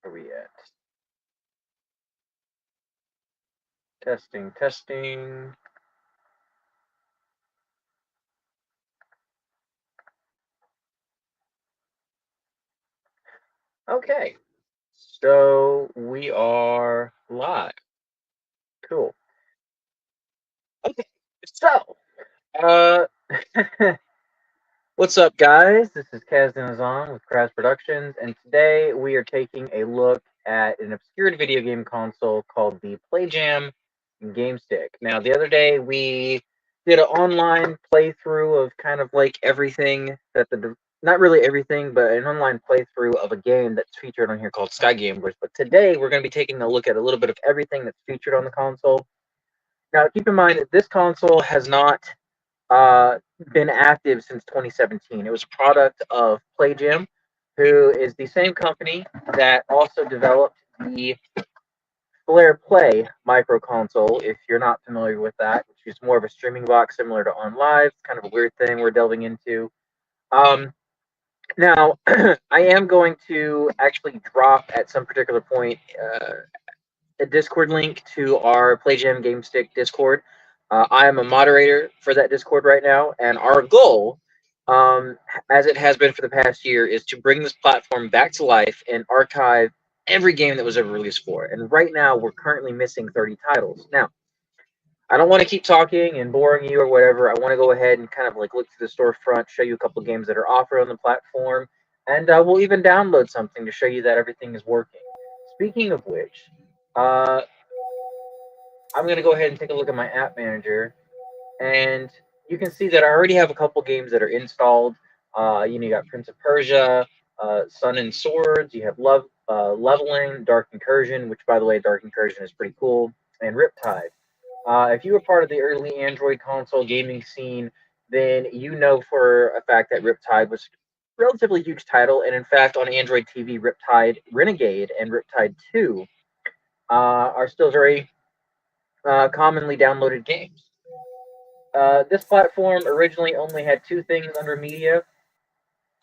Where we at? Testing, testing. Okay, so we are live. Cool. Okay, so, uh, what's up, guys? This is Kaz Dinazon with Kraz Productions, and today we are taking a look at an obscured video game console called the Playjam Game Stick. Now, the other day we did an online playthrough of kind of like everything that not really everything, but an online playthrough of a game that's featured on here called Sky Gamblers. But today we're going to be taking a look at a little bit of everything that's featured on the console. Now, keep in mind that this console has not uh, been active since 2017. It was a product of Playjam, who is the same company that also developed the Flare Play micro console. If you're not familiar with that, which is more of a streaming box similar to OnLive, it's kind of a weird thing we're delving into. Um, Now, I am going to actually drop at some particular point a Discord link to our Playjam Game Stick Discord. I am a moderator for that Discord right now, and our goal, um, as it has been for the past year, is to bring this platform back to life and archive every game that was ever released for it. And right now, we're currently missing 30 titles. Now, I don't want to keep talking and boring you or whatever. I want to go ahead and kind of like look through the storefront, show you a couple games that are offered on the platform, and we'll even download something to show you that everything is working. Speaking of which, uh, I'm going to go ahead and take a look at my app manager, and you can see that I already have a couple games that are installed. You got Prince of Persia, Sun and Swords. You have Leveling, Dark Incursion, which by the way, Dark Incursion is pretty cool, and Riptide. If you were part of the early Android console gaming scene, then you know for a fact that Riptide was a relatively huge title, and in fact, on Android TV, Riptide Renegade and Riptide 2 are still very commonly downloaded games. This platform originally only had two things under media.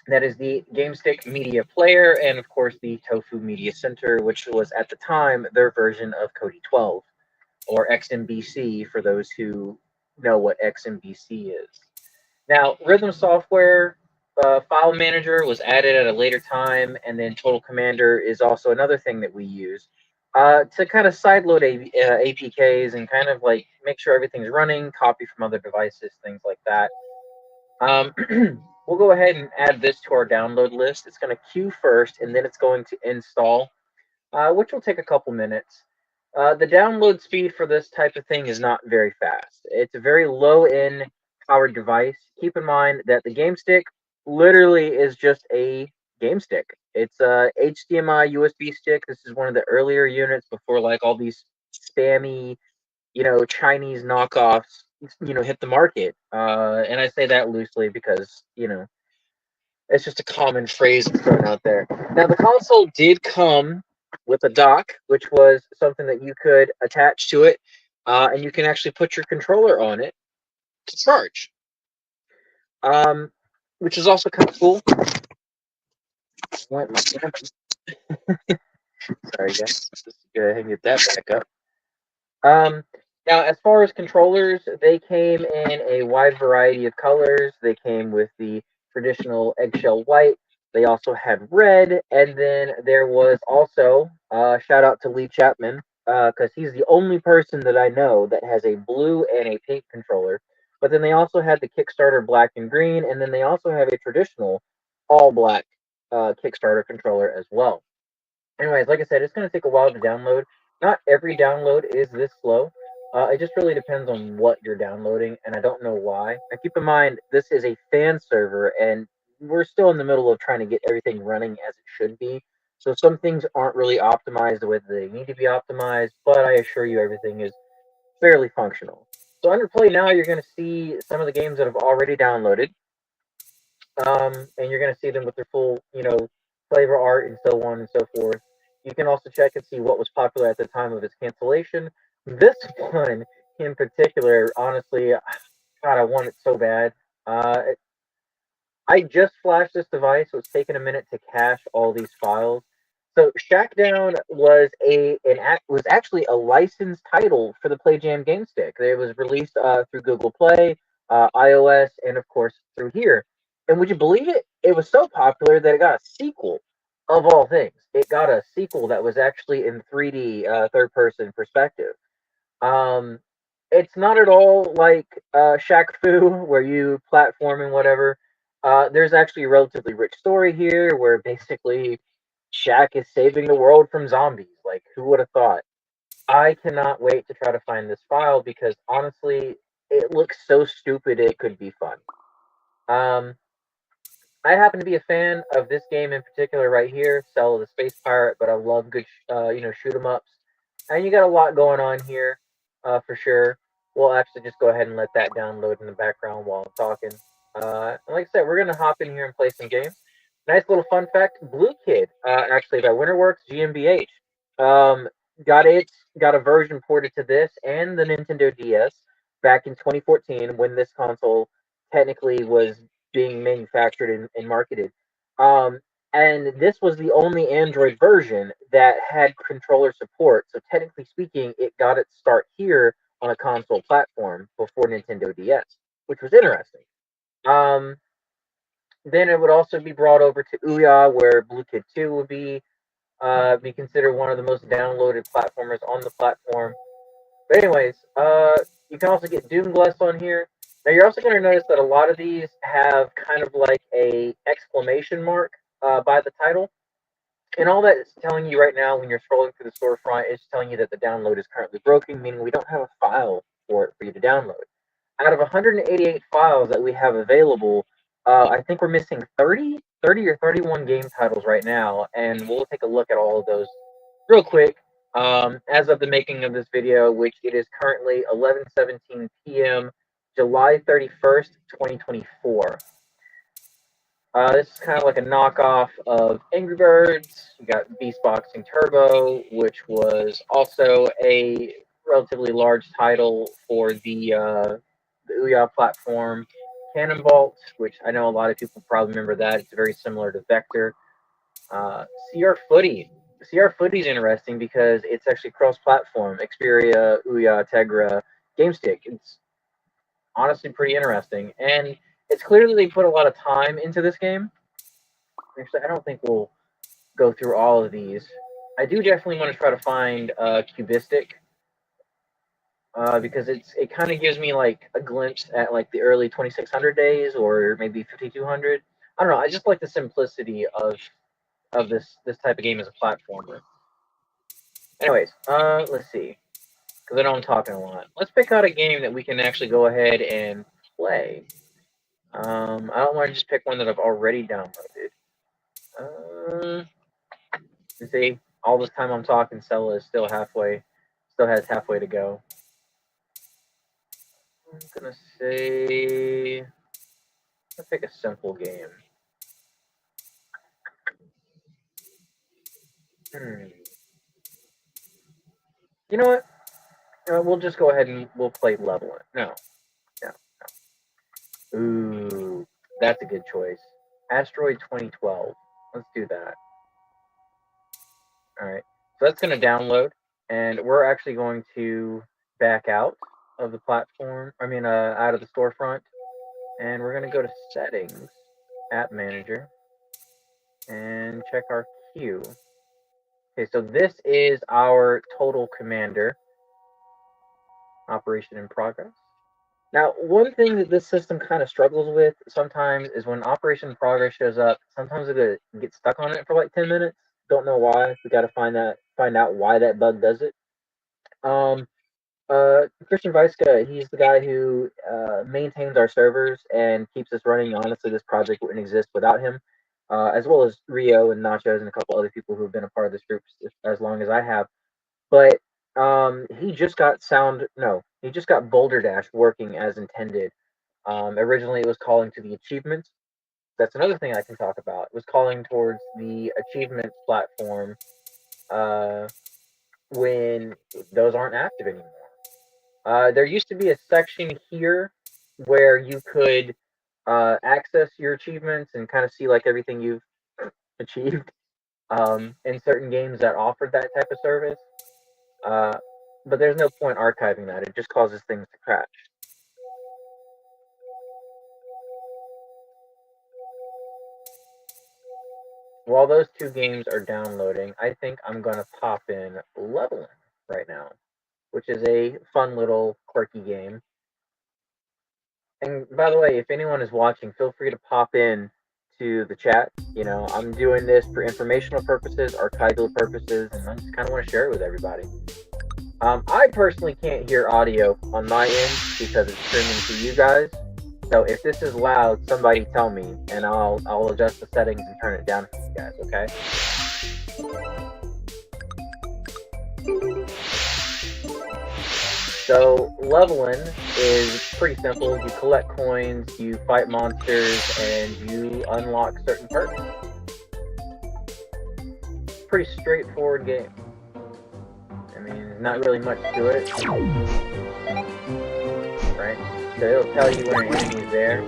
That is the GameStick Media Player and, of course, the Tofu Media Center, which was at the time their version of Cody 12 or XMBC for those who know what XMBC is. Now, Rhythm Software File Manager was added at a later time, and then Total Commander is also another thing that we use to kind of sideload APKs and kind of like make sure everything's running, copy from other devices, things like that. Um, we'll go ahead and add this to our download list. It's going to queue first, and then it's going to install, which will take a couple minutes. The download speed for this type of thing is not very fast. It's a very low end powered device. Keep in mind that the game stick literally is just a game stick. It's a HDMI USB stick. This is one of the earlier units before like all these spammy, Chinese knockoffs, hit the market. And I say that loosely because, it's just a common phrase thrown out there. Now, the console did come with a dock, which was something that you could attach to it, and you can actually put your controller on it to charge, um, which is also kind of cool. Sorry, guys. Just go ahead and get that back up. Now, as far as controllers, they came in a wide variety of colors. They came with the traditional eggshell white. They also had red, and then there was also shout out to Lee Chapman because he's the only person that I know that has a blue and a pink controller. But then they also had the Kickstarter black and green, and then they also have a traditional all black Kickstarter controller as well. Anyways, like I said, it's going to take a while to download. Not every download is this slow. It just really depends on what you're downloading, and I don't know why. Now, keep in mind, this is a fan server, and we're still in the middle of trying to get everything running as it should be. So some things aren't really optimized the way that they need to be optimized, but I assure you everything is fairly functional. So under play now, you're going to see some of the games that have already downloaded, and you're going to see them with their full, flavor art and so on and so forth. You can also check and see what was popular at the time of its cancellation. This one in particular, honestly, God, I want it so bad. I just flashed this device, so it's taken a minute to cache all these files. So Shackdown was actually a licensed title for the Playjam game stick. It was released through Google Play, iOS, and of course through here. And would you believe it? It was so popular that it got a sequel. Of all things, it got a sequel that was actually in 3D, third person perspective. Um, it's not at all like Shaq Fu, where you platform and whatever. There's actually a relatively rich story here, where basically Shaq is saving the world from zombies. Like, who would have thought? I cannot wait to try to find this file because honestly, it looks so stupid it could be fun. Um, I happen to be a fan of this game in particular right here, Cell of the Space Pirate, but I love good, shoot 'em ups. And you got a lot going on here, for sure. We'll actually just go ahead and let that download in the background while I'm talking. And like I said, we're gonna hop in here and play some games. Nice little fun fact: Blue Kid, actually by WinterWorks GmbH, um, got a version ported to this and the Nintendo DS back in 2014 when this console technically was being manufactured and marketed. Um, and this was the only Android version that had controller support. So technically speaking, it got its start here on a console platform before Nintendo DS, which was interesting. Um, then it would also be brought over to Ouya, where Blue Kid 2 would be considered one of the most downloaded platformers on the platform. But anyways, you can also get Doomglass on here. Now you're also going to notice that a lot of these have kind of like a exclamation mark by the title, and all that is telling you right now when you're scrolling through the storefront is telling you that the download is currently broken, meaning we don't have a file for it for you to download. Out of 188 files that we have available, I think we're missing 30 or 31 game titles right now, and we'll take a look at all of those real quick. As of the making of this video, which it is currently 11:17 p.m., July 31st, 2024. This is kind of like a knockoff of Angry Birds. You got Beast Boxing Turbo, which was also a relatively large title for the Ouya platform. Cannonbolt, which I know a lot of people probably remember that. It's very similar to Vector. CR Footy. CR Footy is interesting because it's actually cross-platform. Xperia, Ouya, Tegra, GameStick. It's honestly pretty interesting, and it's clearly they put a lot of time into this game. Actually, I don't think we'll go through all of these. I do definitely want to try to find Cubistic because it kind of gives me like a glimpse at like the early 2600 days or maybe 5200. I don't know. I just like the simplicity of this type of game as a platformer. Anyways, let's see. Because I know I'm talking a lot. Let's pick out a game that we can actually go ahead and play. I don't want to just pick one that I've already downloaded. You see, all this time I'm talking, Stella is still has halfway to go. I'm gonna say, let's pick a simple game. Hmm. You know what? We'll just go ahead and we'll play Level It. No, no, no. Ooh, that's a good choice. Asteroid 2012. Let's do that. All right. So that's going to download, and we're actually going to back out of the platform. I mean, out of the storefront, and we're going to go to Settings, App Manager, and check our queue. Okay, so this is our total commander. Operation in progress. Now, one thing that this system kind of struggles with sometimes is when Operation in progress shows up. Sometimes it gets stuck on it for like 10 minutes. Don't know why. We got to find out why that bug does it. Um, Christian Weiska, he's the guy who maintains our servers and keeps us running. Honestly, this project wouldn't exist without him, as well as Rio and Nachos and a couple other people who have been a part of this group as long as I have. But he just got he just got Boulder Dash working as intended. Originally, it was calling to the achievements. That's another thing I can talk about. It was calling towards the achievements platform uh, when those aren't active anymore. There used to be a section here where you could access your achievements and kind of see like everything you've achieved. in certain games that offered that type of service. Uh, but there's no point archiving that. It just causes things to crash. While those two games are downloading, I think I'm going to pop in Leveling right now, which is a fun little quirky game. And by the way, if anyone is watching, feel free to pop in to the chat. You know, I'm doing this for informational purposes, archival purposes, and I just kind of want to share it with everybody. I personally can't hear audio on my end because it's streaming to you guys. So if this is loud, somebody tell me, and I'll adjust the settings and turn it down for you guys. Okay? So leveling is pretty simple. You collect coins, you fight monsters, and you unlock certain perks. Pretty straightforward game. I mean, there's not really much to it, right? So it'll tell you when an enemy's there.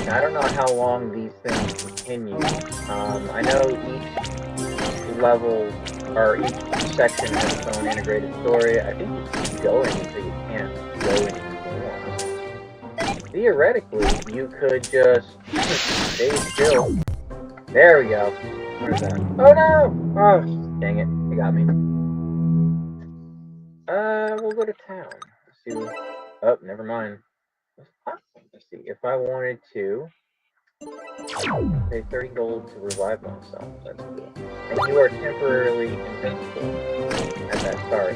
I don't know how long these things continue. I know each level or each section has its own integrated story. I think you keep going until you can't go anymore. Theoretically, you could just stay still. There we go. Where's that? Oh no! Oh, dang it! It got me. We'll go to town. Let's see. Oh, never mind. Let's see. If I wanted to pay 30 gold to revive myself, that's cool. And you are temporarily invincible at that start.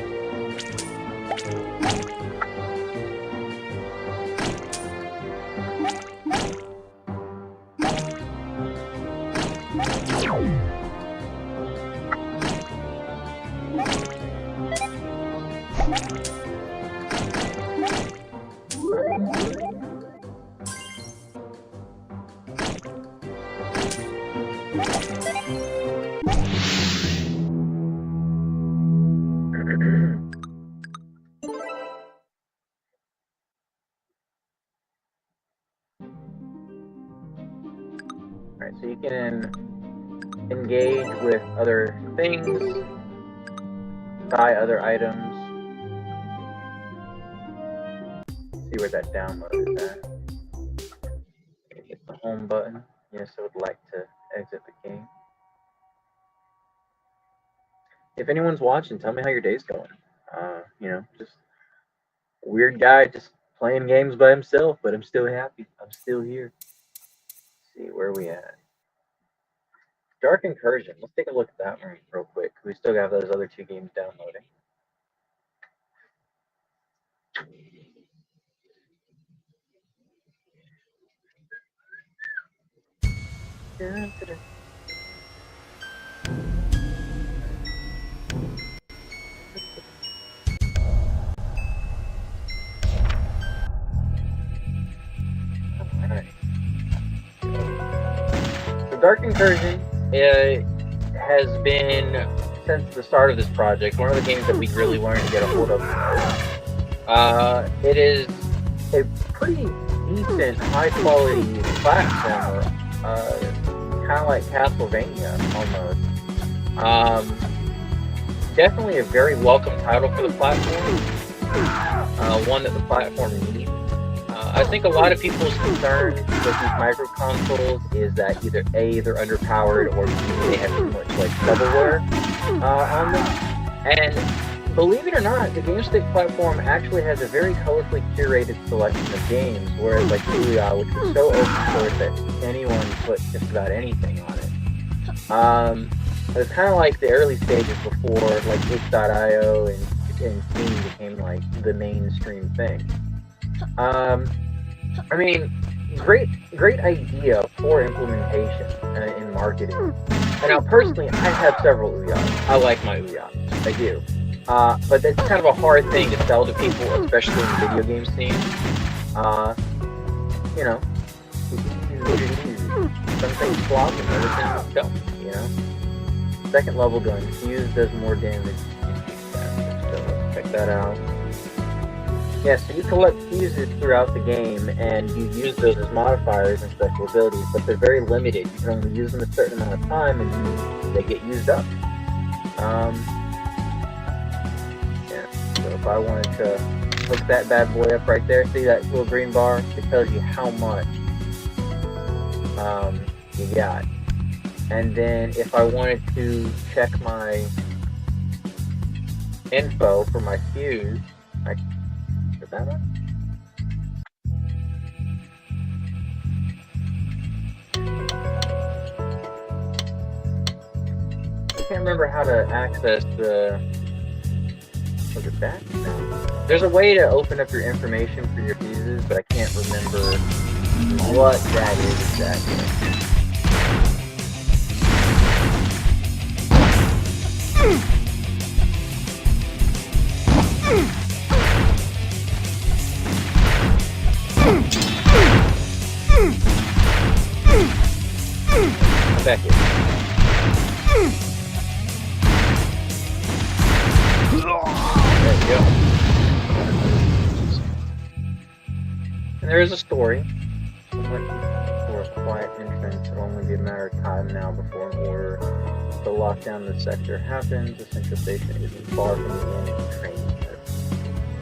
Alright, so you can engage with other things, buy other items. See where that download is at. Hit the home button. Yes, I would like to exit the game. If anyone's watching, tell me how your day's going. You know, just weird guy just playing games by himself, but I'm still happy. I'm still here. Let's see, where are we at? Dark Incursion. Let's take a look at that one real quick. We still have those other two games downloading. So Dark Incursion has been, since the start of this project, one of the games that we really wanted to get a hold of. It is a pretty decent, high-quality platformer, kind of like Castlevania, almost. Definitely a very welcome title for the platform, one that the platform needs. I think a lot of people's concern with these micro consoles is that either A, they're underpowered, or B, they have too much like shovelware on them. And believe it or not, the GameStick platform actually has a very colorfully curated selection of games, whereas like Julia, which was so open source that anyone put just about anything on it. It's kind of like the early stages before like itch.io and Steam became like the mainstream thing. I mean, great idea for implementation in marketing. And now, personally, I have several Ouyads. I like my Ouyads. I do. But it's kind of a hard thing to sell to people, especially in the video game scene. You know, some things flop and other things don't, you know? Second level gun. Fuse does more damage. So, check that out. Yeah, so you collect fuses throughout the game, and you use those as modifiers and special abilities, but they're very limited. You can only use them a certain amount of time, and they get used up. Yeah, so if I wanted to hook that bad boy up right there, see that little green bar? It tells you how much you got. And then if I wanted to check my info for my fuse, is that one? I can't remember how to access the... Was it that? No. There's a way to open up your information for your fuses, but I can't remember what that is exactly. I'm back here. There we go. And there is a story. For a quiet entrance, it'll only be a matter of time now before an order to lock down the sector happens. The central station isn't far from the end of the training.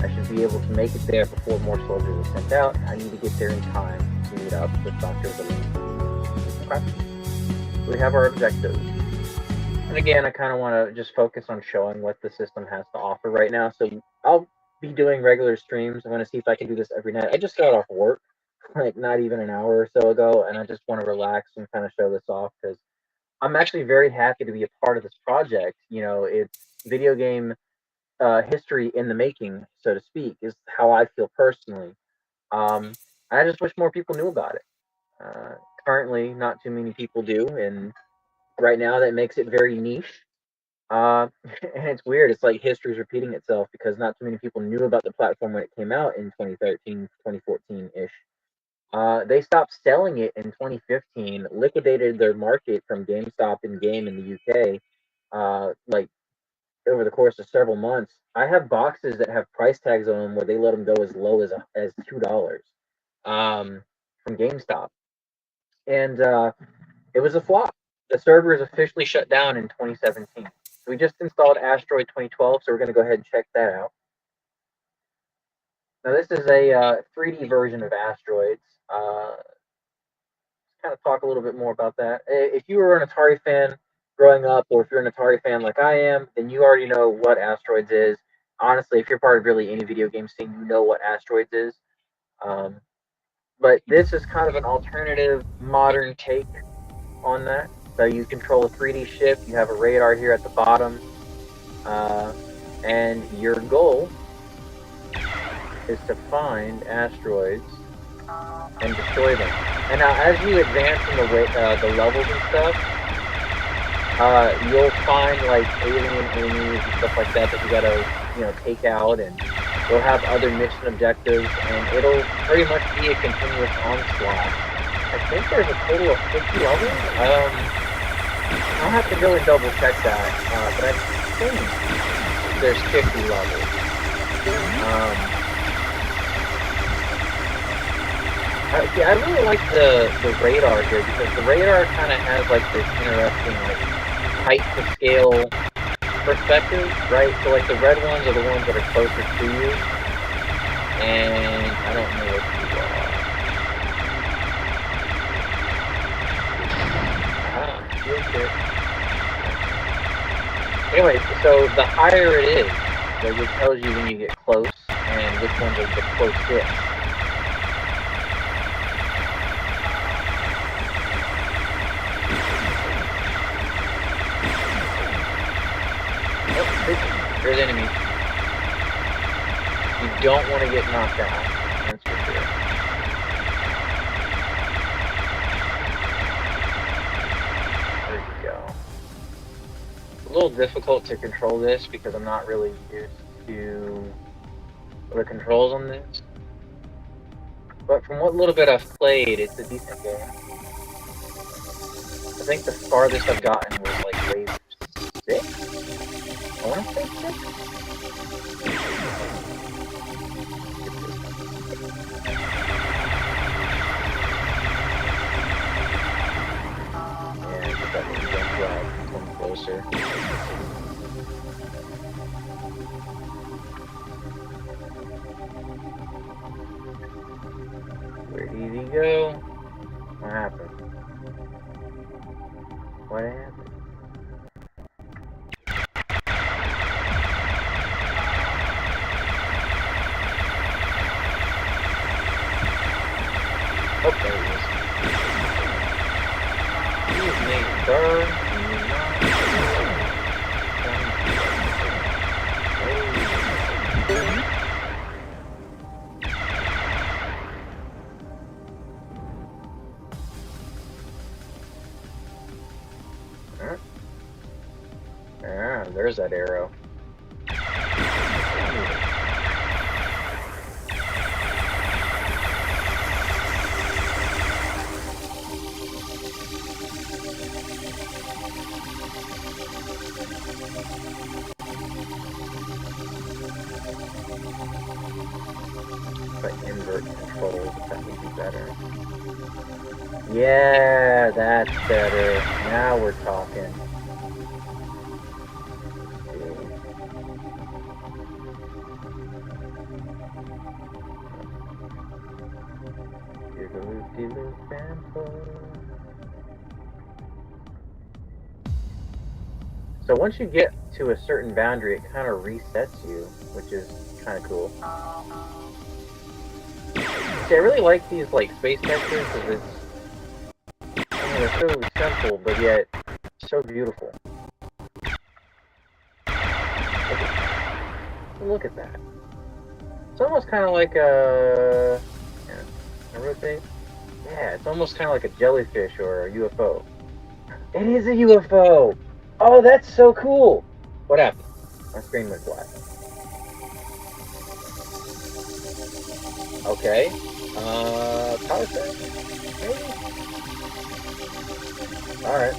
I should be able to make it there before more soldiers are sent out. I need to get there in time to meet up with Dr. Valine. Okay. So we have our objectives. And again, I kind of want to just focus on showing what the system has to offer right now. So I'll be doing regular streams. I'm going to see if I can do this every night. I just got off work, like not even an hour or so ago, and I just want to relax and kind of show this off because I'm actually very happy to be a part of this project. You know, it's video game history in the making, so to speak, is how I feel personally. I just wish more people knew about it. Currently, not too many people do, and right now that makes it very niche. And it's weird. It's like history's repeating itself because not too many people knew about the platform when it came out in 2013, 2014-ish. They stopped selling it in 2015, liquidated their market from GameStop and Game in the UK, like over the course of several months. I have boxes that have price tags on them where they let them go as low as $2 from GameStop, and it was a flop. The server is officially shut down in 2017. So we just installed Asteroid 2012, so we're going to go ahead and check that out. Now this is a 3D version of Asteroids. Kind of talk a little bit more about that. If you were an Atari fan growing up, or if you're an Atari fan like I am, then you already know what Asteroids is. Honestly, if you're part of really any video game scene, you know what Asteroids is. But this is kind of an alternative, modern take on that. So you control a 3D ship, you have a radar here at the bottom, and your goal is to find asteroids and destroy them. And now as you advance in the levels and stuff, you'll find like alien enemies and stuff like that you gotta, take out, and you'll have other mission objectives, and it'll pretty much be a continuous onslaught. I think there's a total of 50 levels. I'll have to go and double check that, but I think there's 50 levels. I really like the radar here, because the radar kind of has like this interesting like height to scale perspective, right? So like the red ones are the ones that are closer to you, and I don't know what you are. Anyway, so the higher it is, like it tells you when you get close and which ones are the closest. Oh, there's enemies. You don't want to get knocked out, that's for sure. There you go. difficult to control this because I'm not really used to the controls on this. But from what little bit I've played, it's a decent game. I think the farthest I've gotten was like wave 6? I want to say 6? Yeah, get that little jump flag. Come closer. Where did he go? What happened? What happened? Oh, there he is. Excuse me, sir. Ah, there's that arrow. If I invert controls, that would be better. Yeah, that's better. Now we're talking. So once you get to a certain boundary, it kind of resets you, which is kind of cool. See, I really like these like space textures because they're so simple, but yet so beautiful. Look at that. It's almost kind of like a... I rotate? Yeah, it's almost kind of like a jellyfish or a UFO. It is a UFO! Oh, that's so cool! What happened? My screen went black. Okay. Power set? Maybe? Alright.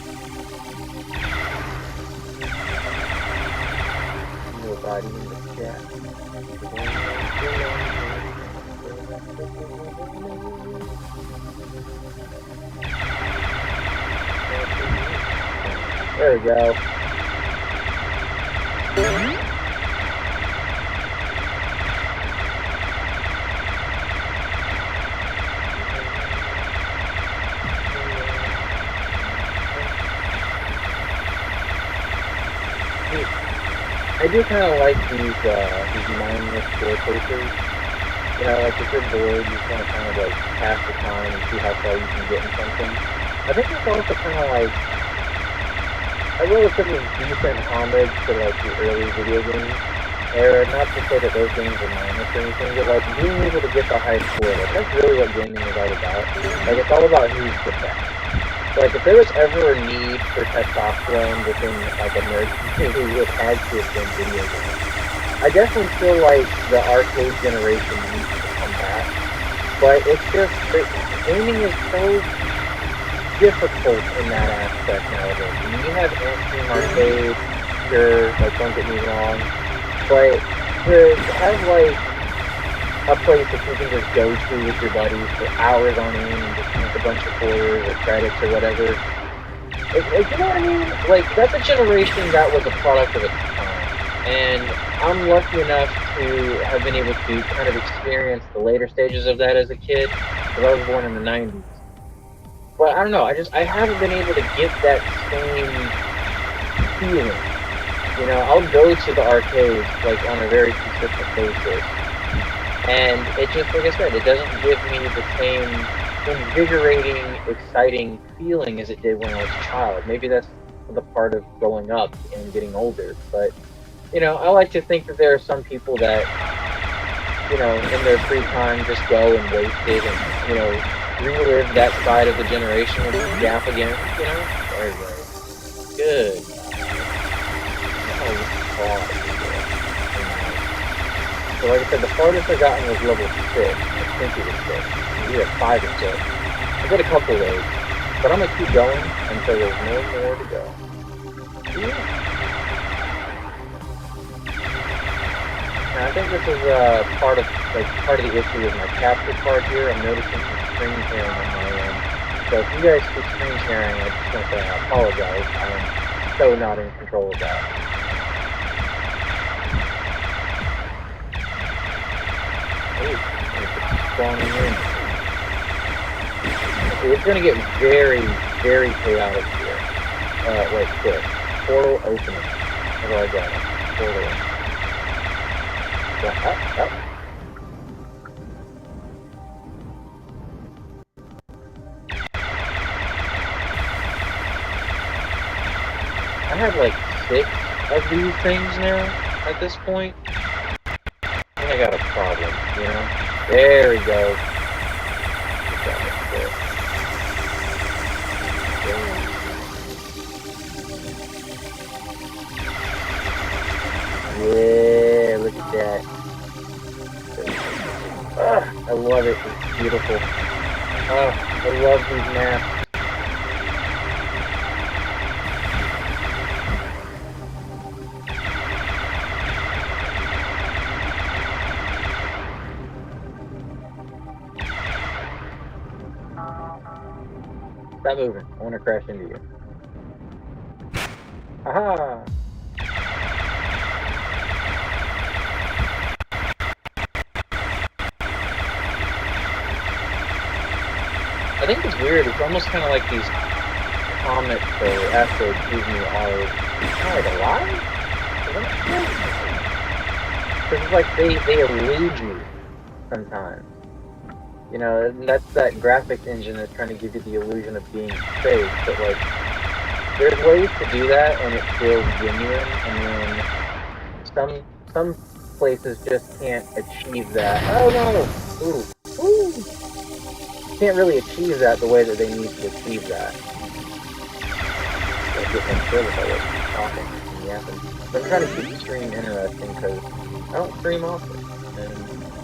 Nobody in the chat. There we go. I do kind of like these mindless board posters. You know, like if you're bored, you just want to kind of like pass the time and see how far you can get in something. I think it's also kind of like a relatively decent homage to like the early video game era. Not to say that those games are mindless or anything, but like being able to get the high score, like that's really what gaming is all about. Like it's all about who's the best. Like, if there was ever a need for testosterone within, like, a nerd community, it had to have been video games. I definitely feel like the arcade generation needs to come back, but it's just, gaming is so difficult in that aspect nowadays. I mean, you have Anthem Arcade, sure, like, don't get me wrong, but to have, like, a place that you can just go to with your buddies for hours on end and just make a bunch of quarters or credits or whatever. Like, you know what I mean? Like, that's a generation that was a product of its time. And I'm lucky enough to have been able to kind of experience the later stages of that as a kid, because I was born in the 90s. But I don't know, I haven't been able to get that same feeling. You know, I'll go to the arcades, like, on a very consistent basis. And it just, like I said, it doesn't give me the same invigorating, exciting feeling as it did when I was a child. Maybe that's the part of growing up and getting older. But, you know, I like to think that there are some people that, you know, in their free time just go and waste it and, you know, relive that side of the generational gap again, you know? Very good. Good. pause. So like I said, the farthest I've gotten was level 6. I think it was 6. We have 5 or 6. I did a couple of those. But I'm going to keep going until there's no more to go. Now, I think this is part of the issue with my capture card here. I'm noticing some screen sharing on my end. So if you guys see screen sharing, I just want to say I apologize. I am so not in control of that. It's spawning in. Okay, it's going to get very, very chaotic here. Wait, quick. Portal opening. Where do I go? Portal. Yeah, up. I have like 6 of these things now at this point. I think I got a problem, you know? There we go. Yeah, look at that. I love it. It's beautiful. I love these maps. Stop moving. I want to crash into you. Aha! I think it's weird. It's almost kind of like these comets or asteroids, excuse me, are kind of like alive? Because it's like they elude you sometimes. You know, that's that graphics engine that's trying to give you the illusion of being safe. But like, there's ways to do that, and it feels genuine. And then some places just can't achieve that. Oh no! Ooh! Can't really achieve that the way that they need to achieve that. I get them further by what talking and yapping. But I'm trying to keep the stream interesting because I don't stream often, and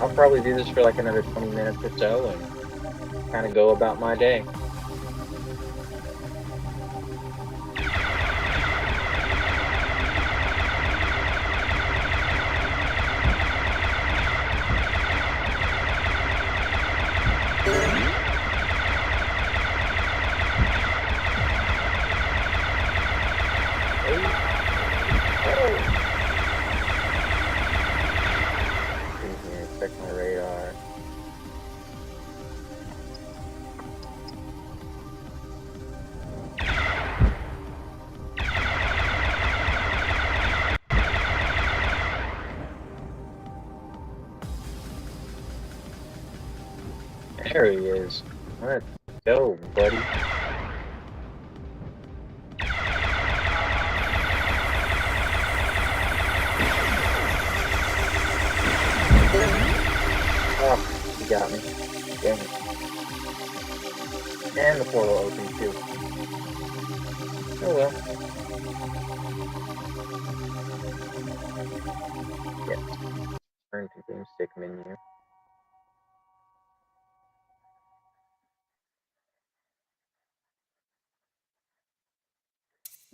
I'll probably do this for like another 20 minutes or so, and kind of go about my day. Check my radar. There he is. Let's go, buddy. Oh, he got me. Dang it. And the portal opened too. Oh well. Yes. Turn to game stick menu.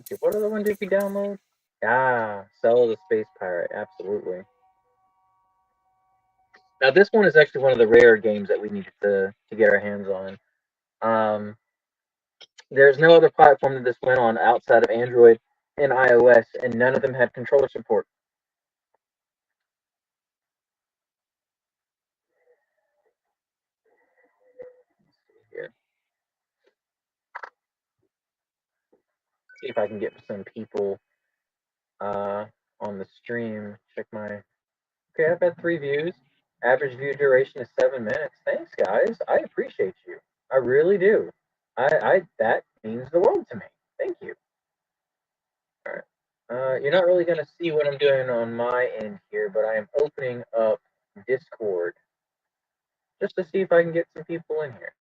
Okay, what other one did we download? Ah, Cell of the Space Pirate. Absolutely. Now this one is actually one of the rare games that we needed to get our hands on. There's no other platform that this went on outside of Android and iOS, and none of them had controller support. Here. See if I can get some people on the stream. Check my. Okay, I've had 3 views. Average view duration is 7 minutes. Thanks, guys. I appreciate you. I really do. I that means the world to me. Thank you. All right. You're not really going to see what I'm doing on my end here, but I am opening up Discord just to see if I can get some people in here.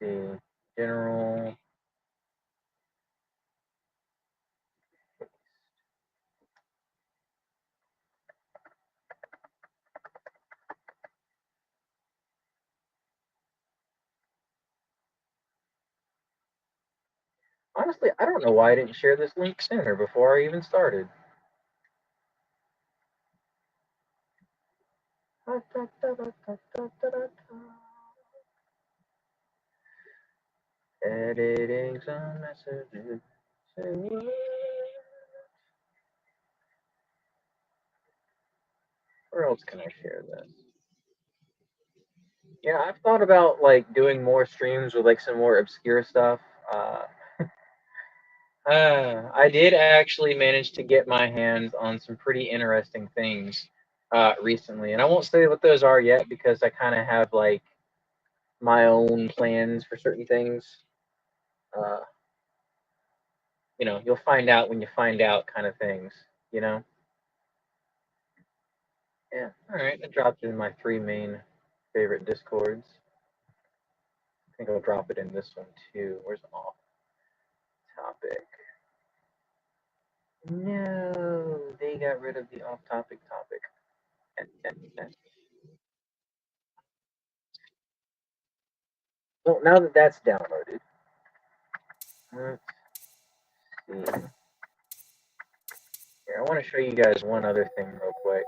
Let's see, general. Honestly, I don't know why I didn't share this link sooner before I even started. Editing some messages. Where else can I share this? Yeah, I've thought about like doing more streams with like some more obscure stuff. Uh, I did actually manage to get my hands on some pretty interesting things recently, and I won't say what those are yet because I kind of have like my own plans for certain things. Uh, you'll find out when you find out, kind of things. You know. Yeah. All right. I dropped it in my three main favorite discords. I think I'll drop it in this one too. Where's off topic? No, they got rid of the off topic topic. Well, now that that's downloaded, let's see. Here, I want to show you guys one other thing real quick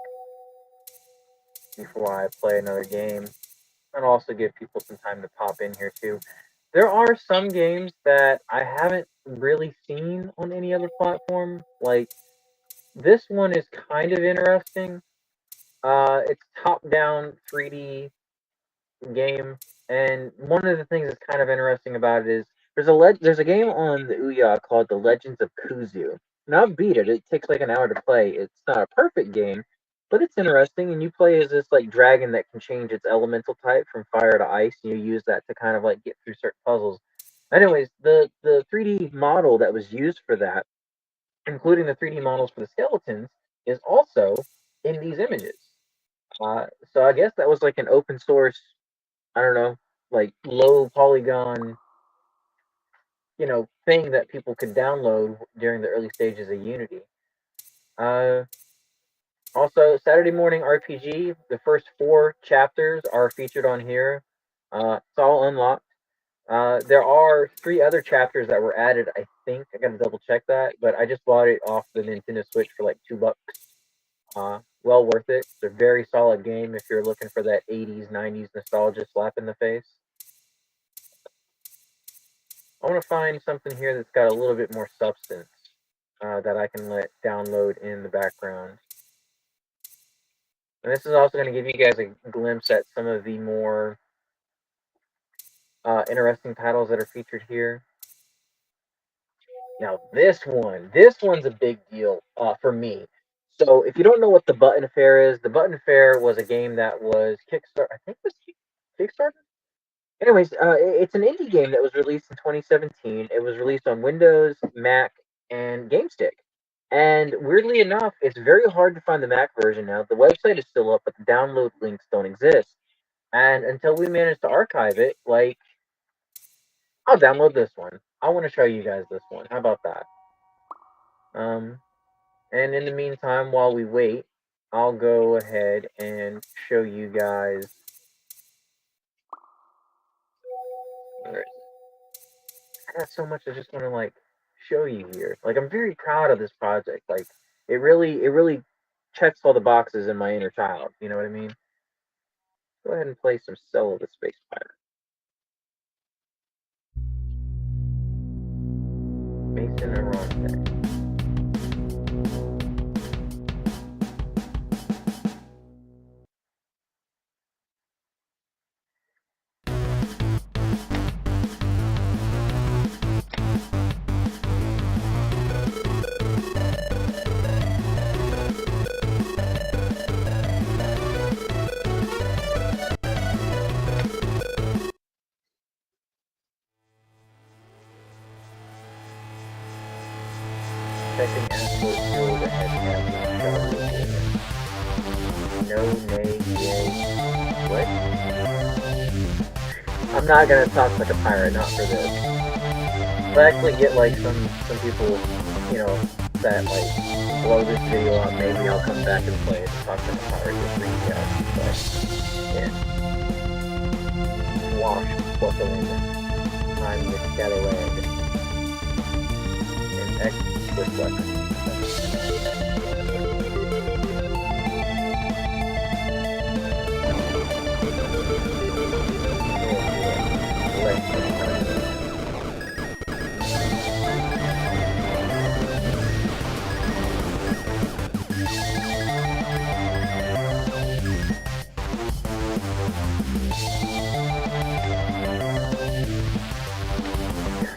before I play another game, and also give people some time to pop in here too. There are some games that I haven't really seen on any other platform. Like this one is kind of interesting. It's top-down 3D game, and one of the things that's kind of interesting about it is there's a game on the Ouya called The Legends of Kuzu. Now I've beat it. It takes like an hour to play. It's not a perfect game, but it's interesting. And you play as this like dragon that can change its elemental type from fire to ice, and you use that to kind of like get through certain puzzles. Anyways, the 3D model that was used for that, including the 3D models for the skeletons, is also in these images. So I guess that was like an open source, I don't know, like low polygon, thing that people could download during the early stages of Unity. Uh, Also, Saturday Morning RPG, the first four chapters are featured on here. It's all unlocked. There are three other chapters that were added, I think. I gotta double check that, but I just bought it off the Nintendo Switch for like $2. Well worth it. It's a very solid game if you're looking for that 80s, 90s nostalgia slap in the face. I want to find something here that's got a little bit more substance that I can let download in the background. And this is also going to give you guys a glimpse at some of the more interesting titles that are featured here. Now, this one's a big deal for me. So, if you don't know what the Button Affair is, the Button Affair was a game that was Kickstarter. I think it was Kickstarter. Anyways, it's an indie game that was released in 2017. It was released on Windows, Mac, and GameStick. And weirdly enough, it's very hard to find the Mac version now. The website is still up, but the download links don't exist. And until we manage to archive it, like, I'll download this one. I want to show you guys this one. How about that? And in the meantime, while we wait, I'll go ahead and show you guys. I got so much I just want to like show you here. Like I'm very proud of this project. Like it really checks all the boxes in my inner child. You know what I mean? Go ahead and play some Cell of the Space Pirate. Mason Aronte. Checking Asteroid field ahead No, nay, yay. What? I'm not gonna talk like a pirate, not for this. If I actually get like some people, that like blow this video up, maybe I'll come back and play it and talk like a pirate just read it out. But yeah. Wash, buckling. I'm the Scatterland. X twist weapon.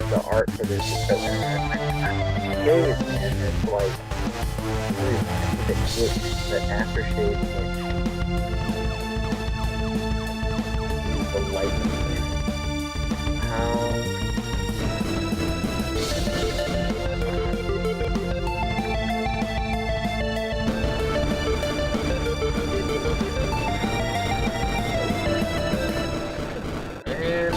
The art for this is so interesting. Days, man, it's like the itch, the aftershave itch. The lightning. How and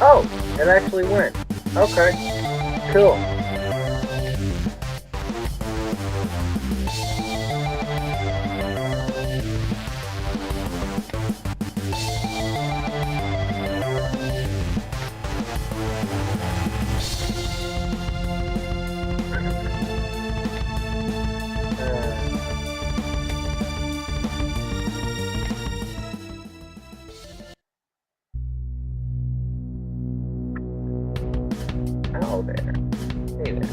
oh, it actually went. Okay, cool. Oh, there. Hey there.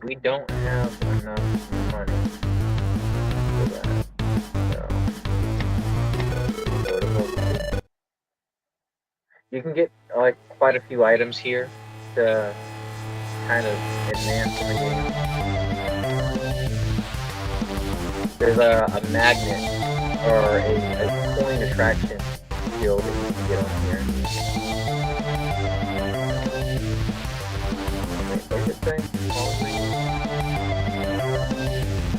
We don't have enough money for that. So, you can get like quite a few items here to kind of advance in the game. There's a magnet or a coin attraction skill that you can get on here. What's it say?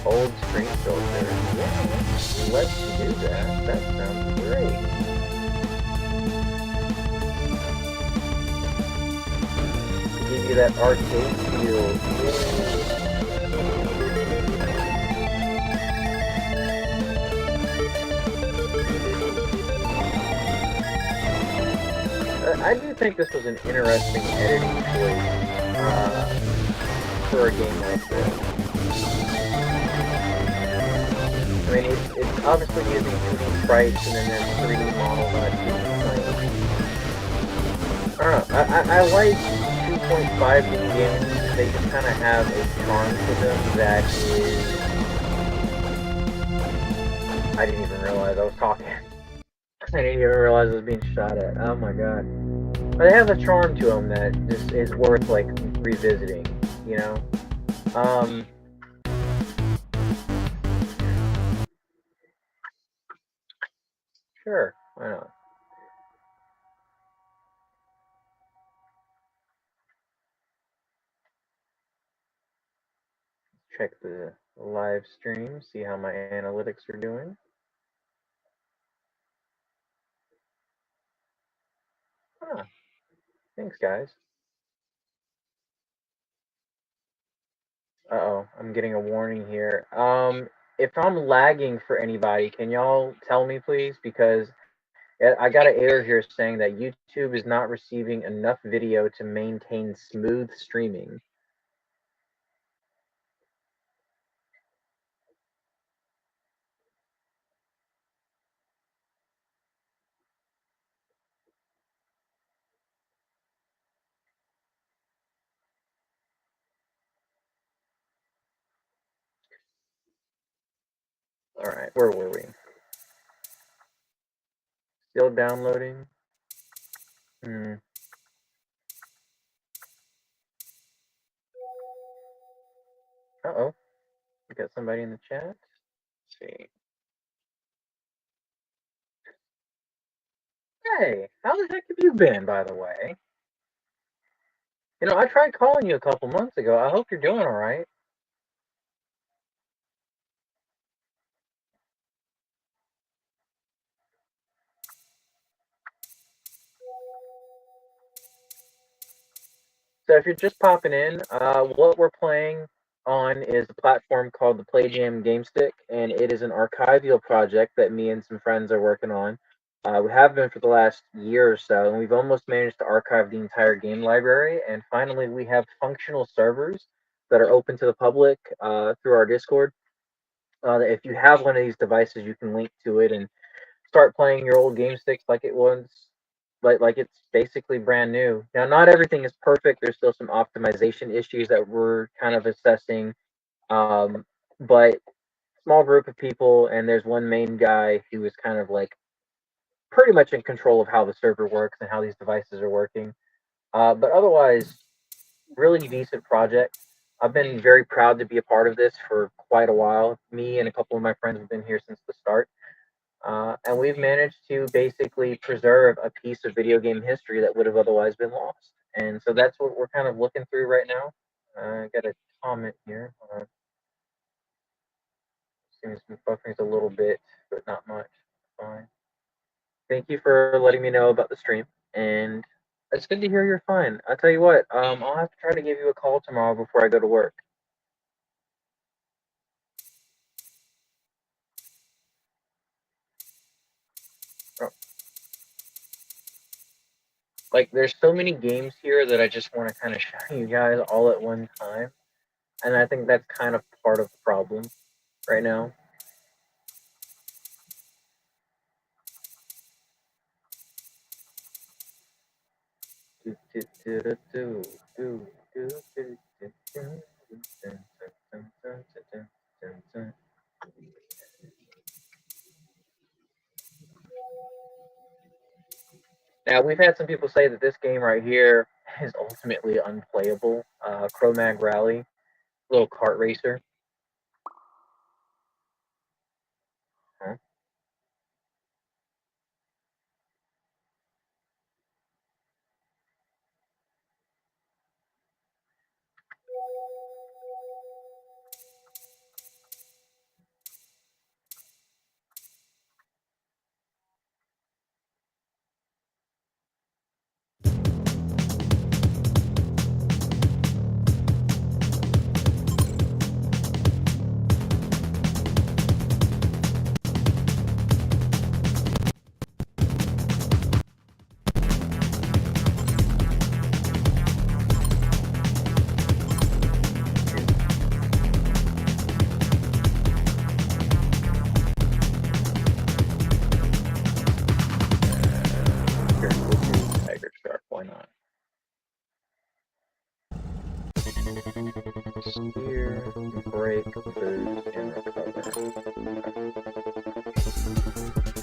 Old screen filter. Yeah, let's do that. That sounds great. Give you that arcade feel. I do think this was an interesting editing choice for a game like this. I mean, it's obviously using 2D sprites and then there's 3D models on a 2D plane. I don't know. I like 2.5D games. They just kind of have a charm to them that is... I didn't even realize I was talking. I didn't even realize I was being shot at. Oh my god. But they have a charm to them that just is worth, like, revisiting, you know? Sure, why not? Check the live stream, see how my analytics are doing. Huh. Thanks, guys. Uh-oh, I'm getting a warning here. If I'm lagging for anybody, can y'all tell me, please? Because I got an error here saying that YouTube is not receiving enough video to maintain smooth streaming. Alright, where were we? Still downloading? Hmm. Uh-oh. We got somebody in the chat? Let's see. Hey, how the heck have you been, by the way? You know, I tried calling you a couple months ago. I hope you're doing alright. So if you're just popping in, what we're playing on is a platform called the Playjam Game Stick, and it is an archival project that me and some friends are working on. We have been for the last year or so, and we've almost managed to archive the entire game library. And finally, we have functional servers that are open to the public through our Discord. If you have one of these devices, you can link to it and start playing your old game sticks like it was, like it's basically brand new. Now, not everything is perfect. There's still some optimization issues that we're kind of assessing, but small group of people, and there's one main guy who is kind of like pretty much in control of how the server works and how these devices are working. But otherwise, really decent project. I've been very proud to be a part of this for quite a while. Me and a couple of my friends have been here since the start. And we've managed to basically preserve a piece of video game history that would have otherwise been lost. And so that's what we're kind of looking through right now. I got a comment here. Seems to be buffering a little bit, but not much. Fine. Thank you for letting me know about the stream, and it's good to hear you're fine. I'll tell you what, I'll have to try to give you a call tomorrow before I go to work. Oh. Like, there's so many games here that I just want to kind of show you guys all at one time, and I think that's kind of part of the problem right now. Now, we've had some people say that this game right here is ultimately unplayable. Cro-Mag Rally, little kart racer. Huh? Why not? Steer, brake, boost, and recover.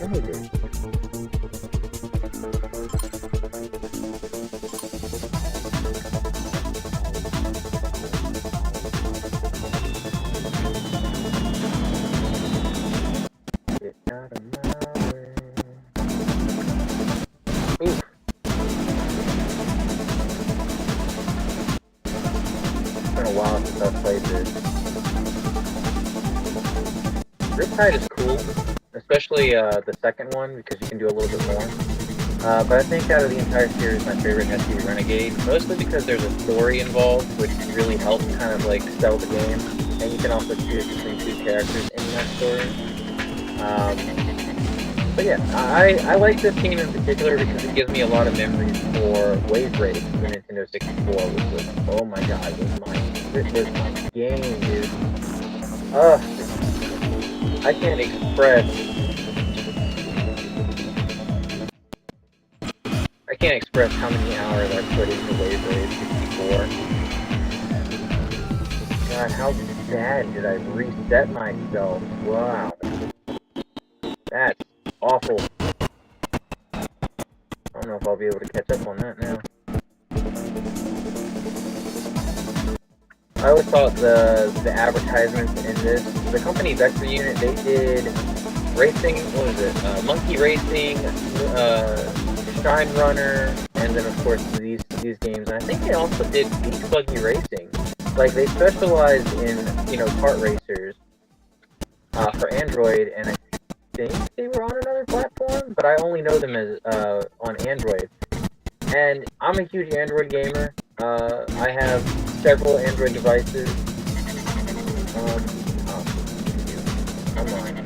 Anything. Get out of my way. Oof. It's been a while since I've played this. Riptide is cool, especially the second one because you can do a little bit more. But I think out of the entire series, my favorite has to be Renegade, mostly because there's a story involved, which really helps kind of like sell the game, and you can also choose between two characters in that story. But yeah, I like this game in particular because it gives me a lot of memories for Wave Race for Nintendo 64, which was, oh my god, this was my game, dude. I can't express how many hours I put into Wave Race 64. God, how bad did I reset myself? Wow. That's awful. I don't know if I'll be able to catch up on that now. I always thought the advertisements in this, the company Vector Unit, they did racing, what was it? Monkey Racing, Shine Runner, and then of course these games. And I think they also did Beach Buggy Racing. Like, they specialized in, kart racers for Android, and I think they were on another platform, but I only know them as on Android. And I'm a huge Android gamer. I have several Android devices. Come on.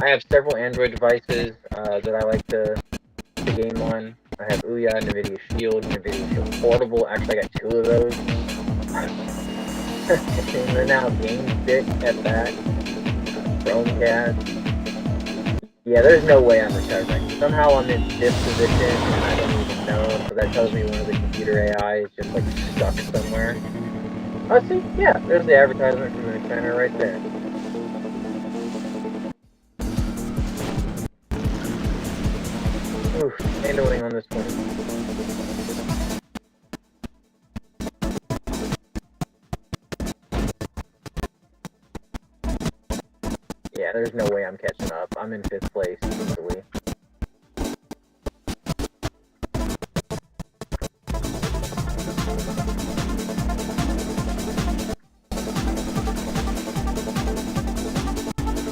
I have several Android devices that I like to game on. I have Ouya, NVIDIA Shield, NVIDIA Shield Portable. Actually, I got two of those. And they're now game stick at that. Chromecast. Yeah, there's no way I'm recovering. Somehow I'm in this position and I don't even know. So that tells me one of the computer AI is just like stuck somewhere. Oh, see, yeah, there's the advertisement from the center right there. Oof, handling on this one. Yeah, there's no way I'm catching up. I'm in 5th place easily.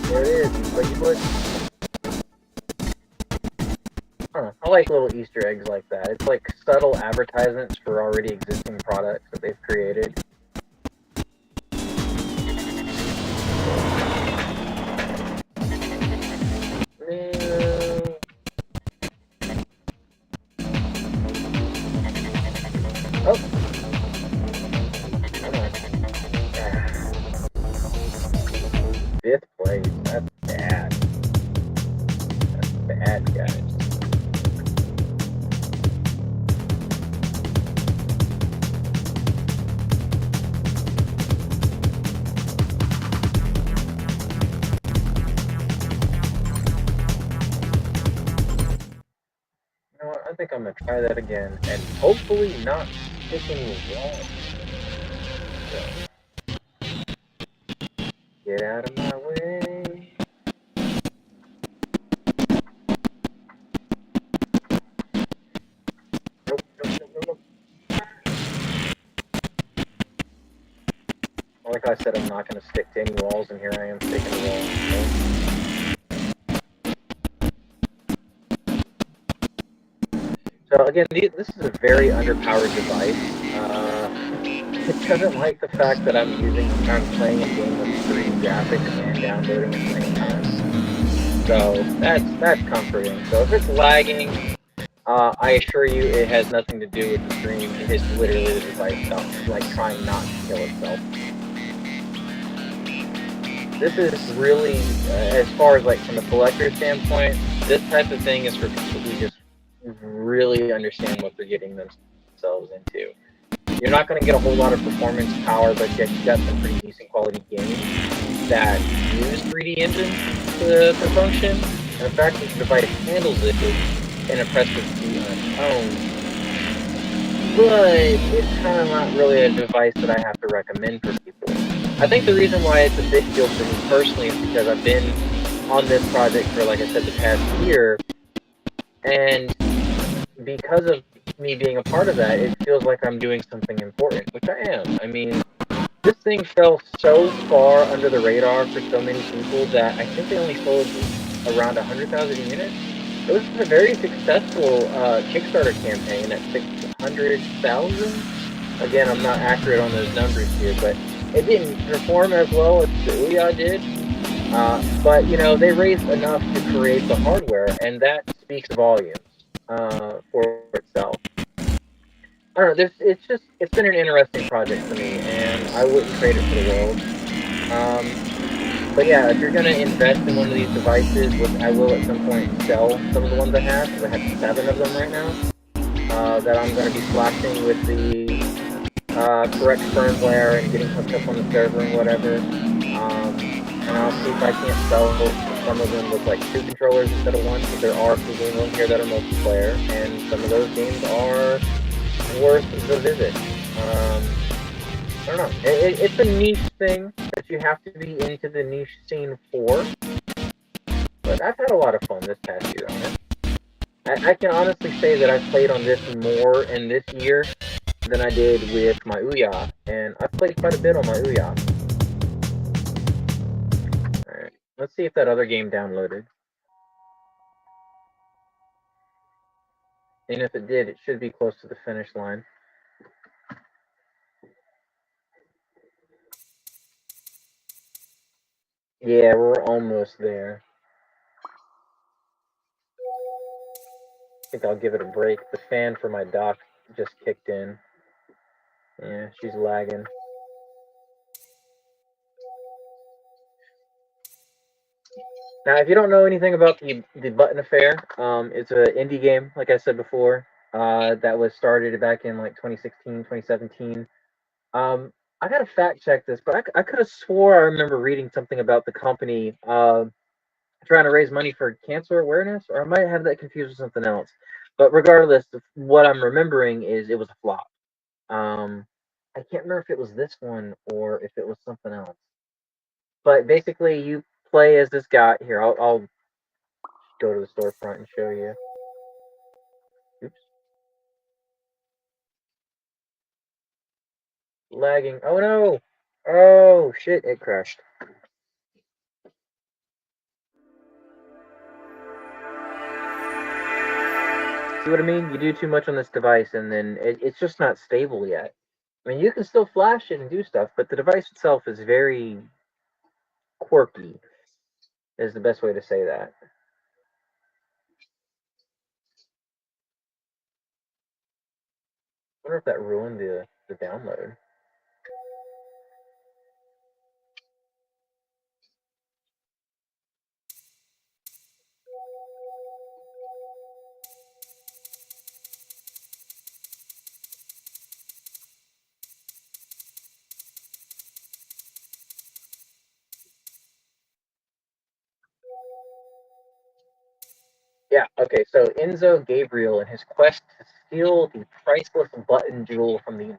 There it is, Lucky Bush. I like little Easter eggs like that. It's like subtle advertisements for already existing products that they've created. Oh. Come on. 5th place. That's bad. That's bad, guys. You know what? I think I'm gonna try that again, and hopefully not stick any walls. So, get out of my way. Nope, nope, nope, nope. Like I said, I'm not gonna stick to any walls, and here I am sticking to walls. So again, this is a very underpowered device. It doesn't like the fact that I'm playing a game with 3D graphics and downloading at the same time. So that's comforting. So if it's lagging, I assure you, it has nothing to do with the stream. It is literally the device like trying not to kill itself. This is really, as far as like from a collector standpoint, this type of thing is for people who just really understand what they're getting themselves into. You're not going to get a whole lot of performance power, but yet you got some pretty decent quality games that use 3D engines to function. And the fact that the device handles it is an impressive feat on its own. But it's kind of not really a device that I have to recommend for people. I think the reason why it's a big deal for me personally is because I've been on this project for, like I said, the past year, and because of me being a part of that, it feels like I'm doing something important, which I am. I mean, this thing fell so far under the radar for so many people that I think they only sold around 100,000 units. It was a very successful Kickstarter campaign at 600,000. Again, I'm not accurate on those numbers here, but it didn't perform as well as the Ouya did. But, you know, they raised enough to create the hardware, and that speaks volumes for itself. I don't know, it's been an interesting project for me, and I wouldn't trade it for the world. But yeah, if you're going to invest in one of these devices, which I will at some point sell some of the ones I have, because I have 7 of them right now, that I'm going to be flashing with the correct firmware and getting hooked up on the server and whatever. And I'll see if I can't sell some of them with like 2 controllers instead of 1, because there are some games on here that are multiplayer, and some of those games are worth the visit. I don't know. It's a niche thing that you have to be into the niche scene for. But I've had a lot of fun this past year on it. I can honestly say that I've played on this more in this year than I did with my Ouya, and I've played quite a bit on my Ouya. Alright, let's see if that other game downloaded. And if it did, it should be close to the finish line. Yeah, we're almost there. think I'll give it a break. The fan for my dock just kicked in. Yeah, she's lagging. Now, if you don't know anything about the Button Affair, it's an indie game, like I said before, that was started back in like 2016, 2017. I gotta fact check this, but I could have swore I remember reading something about the company trying to raise money for cancer awareness, or I might have that confused with something else. But regardless, what I'm remembering is it was a flop. Um, I can't remember if it was this one or if it was something else. But basically, you play as this guy. Here, I'll go to the storefront and show you. Oops, lagging. Oh no! Oh shit! It crashed. See what I mean? You do too much on this device, and then it's just not stable yet. I mean, you can still flash it and do stuff, but the device itself is very quirky. Is the best way to say that. I wonder if that ruined the download. Yeah, okay, so Enzo Gabriel in his quest to steal the priceless button jewel from the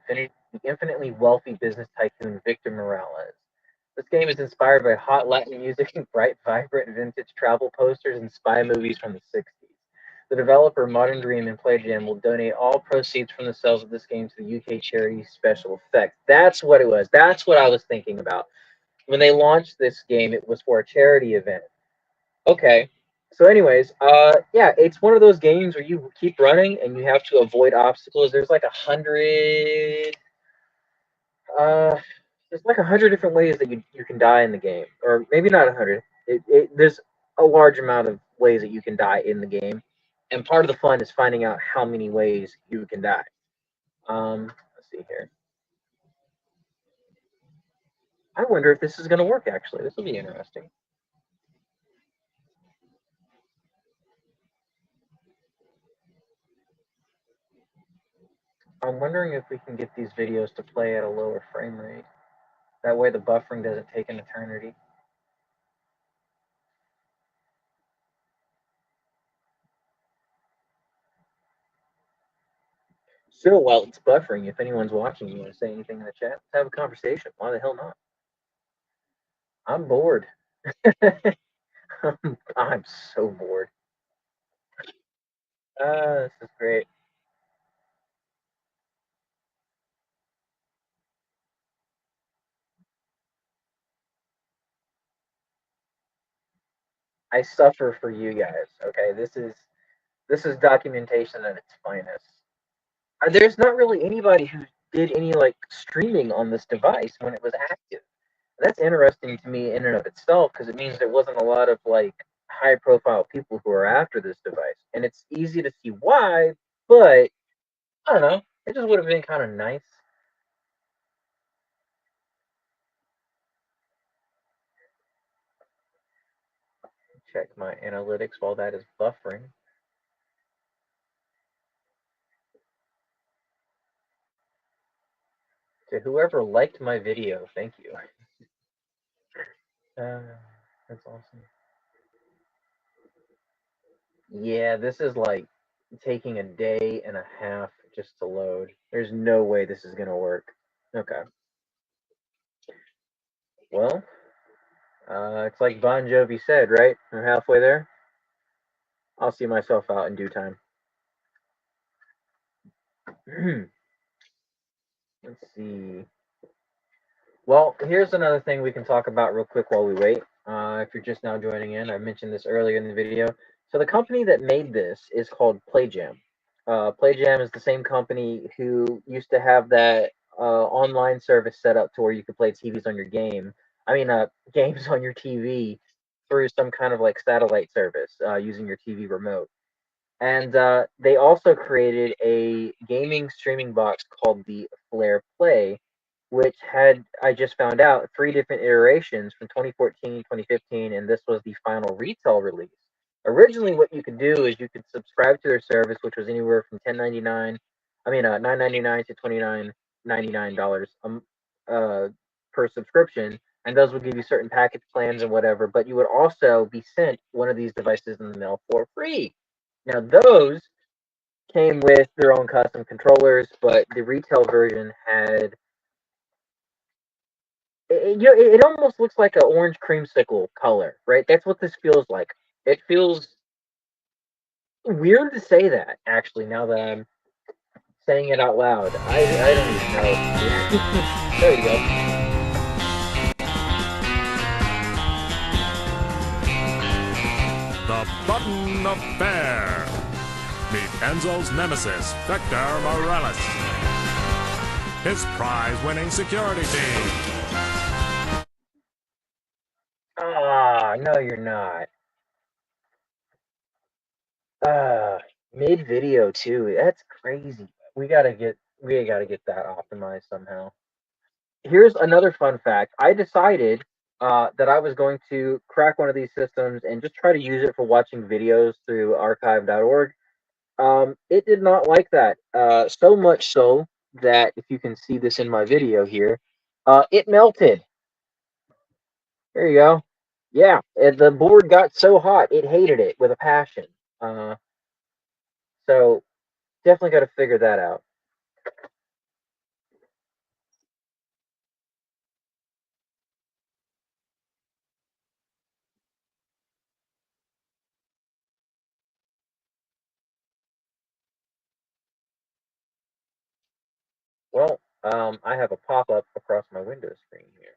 infinitely wealthy business tycoon Victor Morales. This game is inspired by hot Latin music and bright, vibrant, vintage travel posters and spy movies from the 60s. The developer, Modern Dream and Playjam, will donate all proceeds from the sales of this game to the UK charity Special Effects. That's what it was. That's what I was thinking about. When they launched this game, it was for a charity event. Okay. So, anyways, yeah, it's one of those games where you keep running and you have to avoid obstacles. Uh, there's like 100 different ways that you can die in the game, or maybe not 100. There's a large amount of ways that you can die in the game, and part of the fun is finding out how many ways you can die. Let's see here. I wonder if this is going to work. Actually, this will be interesting. I'm wondering if we can get these videos to play at a lower frame rate. That way, the buffering doesn't take an eternity. Still, while it's buffering, if anyone's watching, you want to say anything in the chat, let's have a conversation. Why the hell not? I'm bored. I'm so bored. This is great. I suffer for you guys. Okay, this is documentation at its finest. There's not really anybody who did any like streaming on this device when it was active. That's interesting to me in and of itself because it means there wasn't a lot of like high profile people who are after this device, and it's easy to see why. But I don't know. It just would have been kind of nice. Check my analytics while that is buffering. To whoever liked my video, thank you. Uh, that's awesome. Yeah, this is like taking a day and a half just to load. There's no way this is gonna work. Okay. Well, it's like Bon Jovi said, right? We're halfway there. I'll see myself out in due time. Let's see. Well, here's another thing we can talk about real quick while we wait. If you're just now joining in, I mentioned this earlier in the video. So the company that made this is called Playjam. Playjam is the same company who used to have that online service set up to where you could play TVs on your game. I mean, games on your TV through some kind of like satellite service using your TV remote. And they also created a gaming streaming box called the Flare Play, which had, I just found out, three different iterations from 2014, 2015, and this was the final retail release. Originally, what you could do is you could subscribe to their service, which was anywhere from 10.99, I mean, 9.99 to $29.99 uh, per subscription, and those would give you certain package plans and whatever. But you would also be sent one of these devices in the mail for free. Now, those came with their own custom controllers, but the retail version had it almost looks like an orange creamsicle color, right? That's what this feels like. It feels weird to say that, actually, now that I'm saying it out loud. I don't even know. There you go. The Button Affair. Meet Enzo's nemesis, Vector Morales. His prize-winning security team. Ah, no, you're not. Uh, Mid video too. That's crazy. We gotta get that optimized somehow. Here's another fun fact. I decided that I was going to crack one of these systems and just try to use it for watching videos through archive.org. It did not like that. So much so that if you can see this in my video here, it melted. There you go. Yeah, the board got so hot it hated it with a passion. Uh, so definitely got to figure that out. Well, I have a pop up across my window screen here.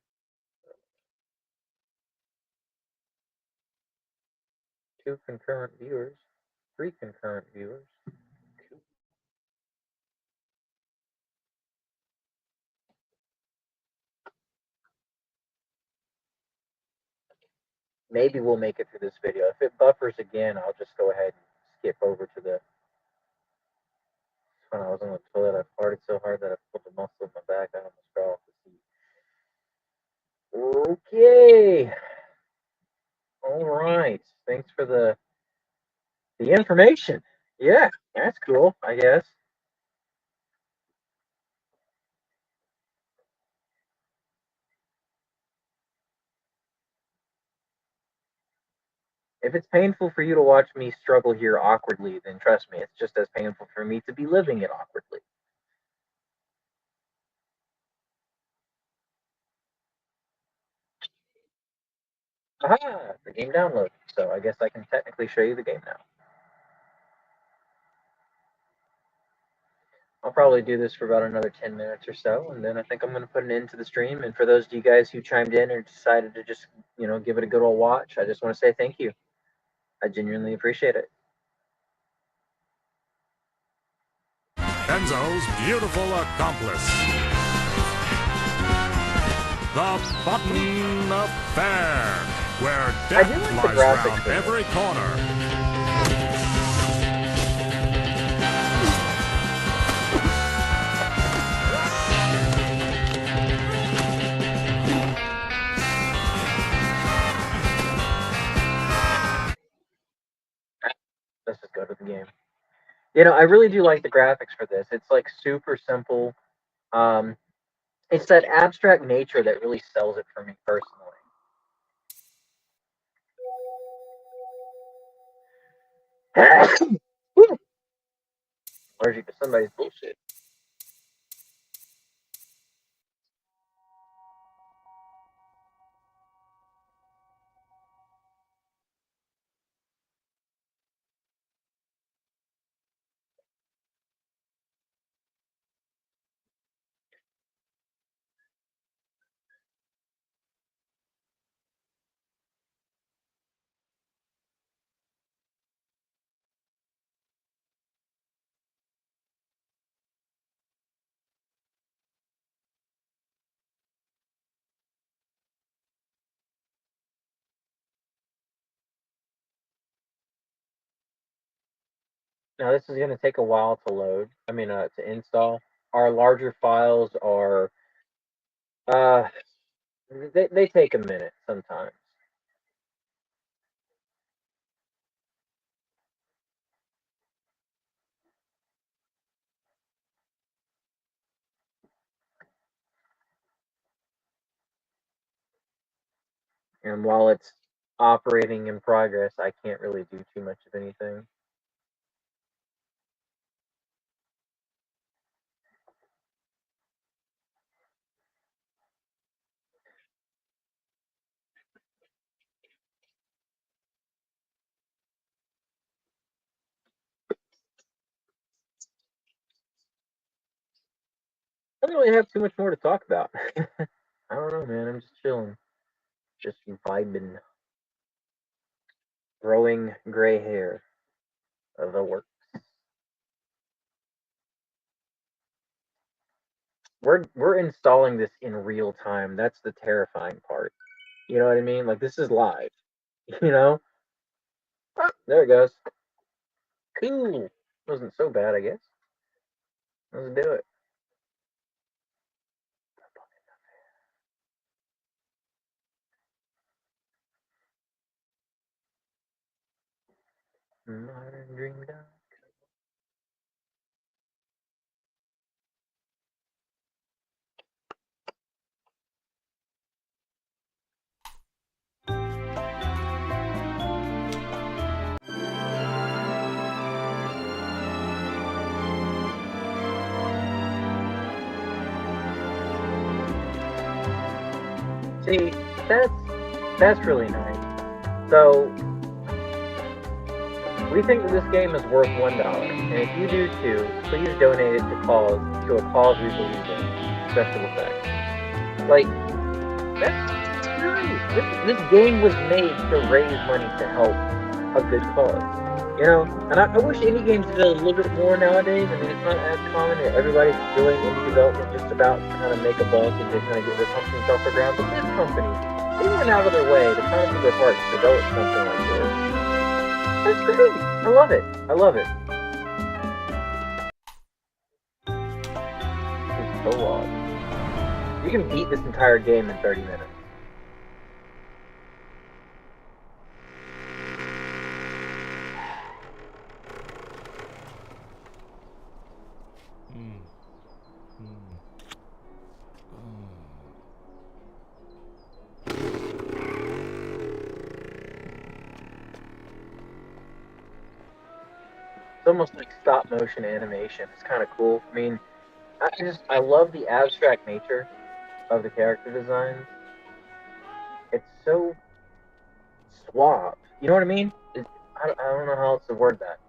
Two concurrent viewers, three concurrent viewers. Maybe we'll make it through this video. If it buffers again, I'll just go ahead and skip over to the when I was on the toilet. I farted so hard that I pulled the muscle in my back. I almost fell off the seat. Okay. All right. Thanks for the information. Yeah, that's cool, I guess. If it's painful for you to watch me struggle here awkwardly, then trust me, it's just as painful for me to be living it awkwardly. Aha, the game download. So I guess I can technically show you the game now. I'll probably do this for about another 10 minutes or so, and then I think I'm going to put an end to the stream. And for those of you guys who chimed in or decided to just, give it a good old watch, I just want to say thank you. I genuinely appreciate it. Enzo's beautiful accomplice. The Button Affair, where death like lies around every corner. Let's just go to the game. I really do like the graphics for this. It's like super simple. Um, it's that abstract nature that really sells it for me personally. Allergic to somebody's bullshit. Now this is going to take a while to load. I mean, to install. Our larger files are, uh, they take a minute sometimes. And while it's operating in progress, I can't really do too much of anything. I don't really have too much more to talk about. I don't know, man. I'm just chilling, just vibing, growing gray hair of the work. We're installing this in real time. That's the terrifying part. You know what I mean? Like this is live. You know? Ah, there it goes. Cool. Wasn't so bad, I guess. Let's do it. Modern dream done. See, that's really nice. So we think that this game is worth $1, and if you do too, please donate it to a cause we believe in. Special effects. Like that's nice. This game was made to raise money to help a good cause. You know, and I wish indie games did a little bit more nowadays. I mean, it's not as common. Everybody's doing indie development just about to kind of make a buck and to kind of get their companies off the ground. But this company, they went out of their way to kind of do their part to develop something like this. That's great. I love it. I love it. It's so long. You can beat this entire game in 30 minutes. It's almost like stop motion animation. It's kind of cool. I mean, I love the abstract nature of the character designs. It's so suave. You know what I mean? I don't know how else to word that.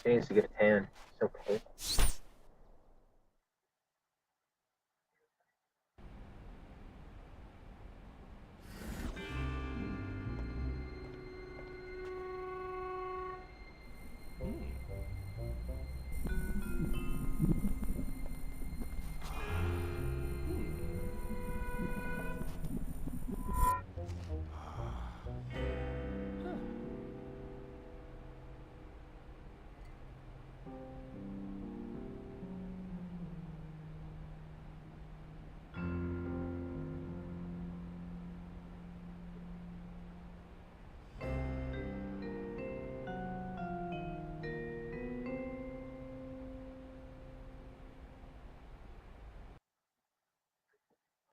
She needs to get a tan. So pale.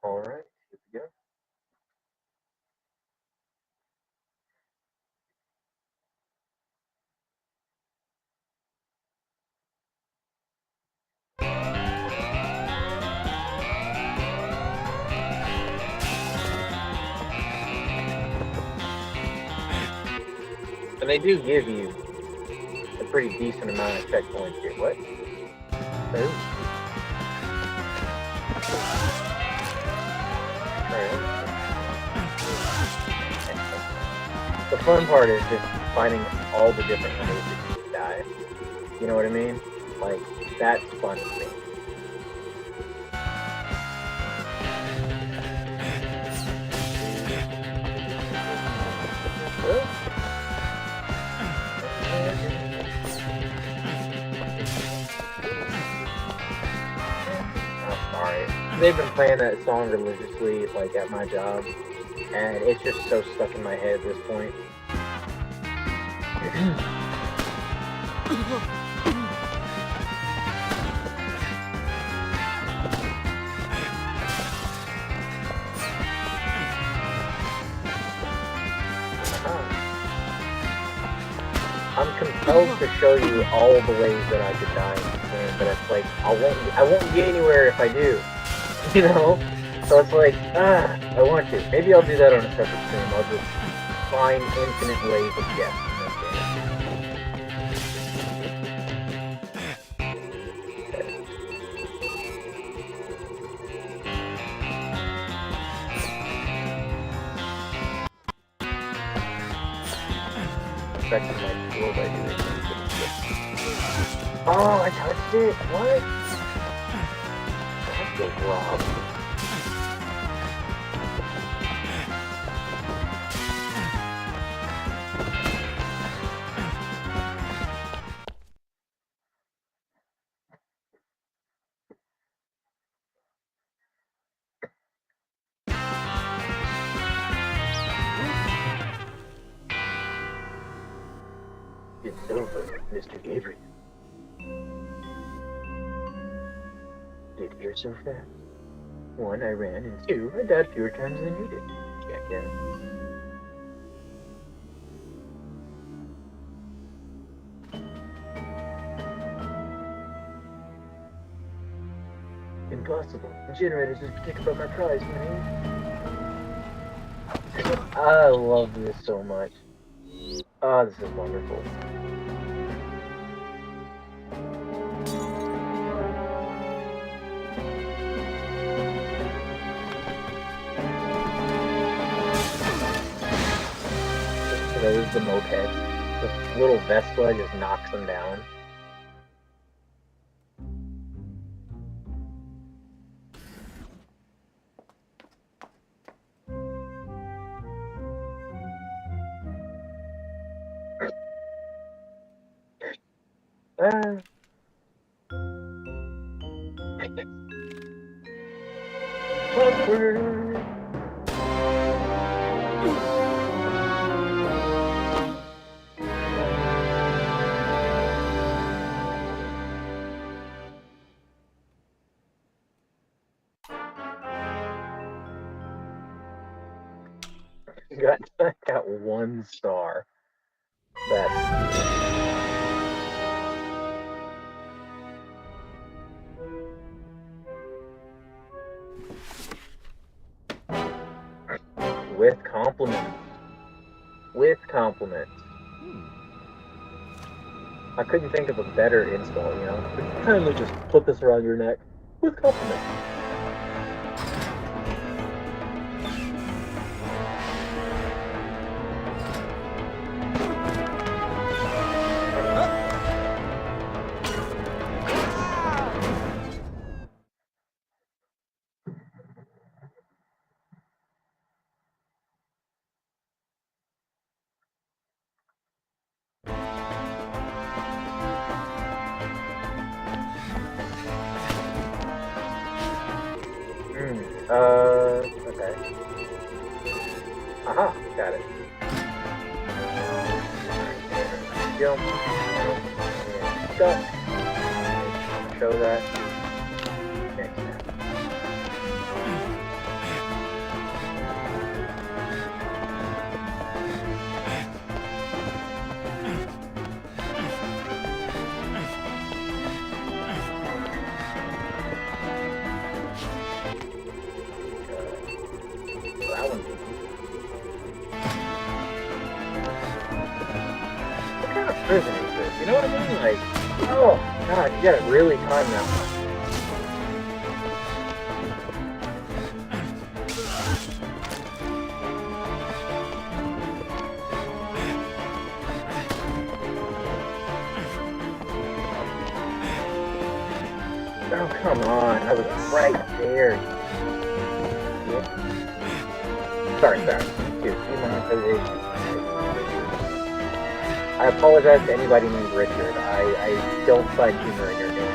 All right, here we go. And they do give you a pretty decent amount of checkpoints here. What? Ooh. Alright. The fun part is just finding all the different ways that you can die. You know what I mean? Like, that's fun to me. they've been playing that song religiously, like at my job, and it's just so stuck in my head at this point. I'm compelled to show you all the ways that I could die in this game, but it's like I won't get anywhere if I do. You know? So it's like, I want to. Maybe I'll do that on a separate stream. I'll just find infinite ways of death in this game. Affecting my skill by doing things. Oh, I touched it! What? That feels wrong. It's over, Mr. Gabriel. Did here so fast? 1, I ran, and 2, I died fewer times than you did. Jackass. Impossible. The generator's just particular about my prize, man. I love this so much. Oh, this is wonderful. Throws the moped. This little Vespa just knocks them down. Awkward. Got 1 star. That's with compliments. With compliments. I couldn't think of a better install, you know? Kindly just put this around your neck. With compliments. Okay. Aha, got it. Jump. And duck. Show that. Next step. Prison is this? You know what I mean? Like, oh god, you gotta really time that one. Oh, come on. I was right there. Yeah. Sorry. Dude, I apologize to anybody named Richard. I don't find humor in your name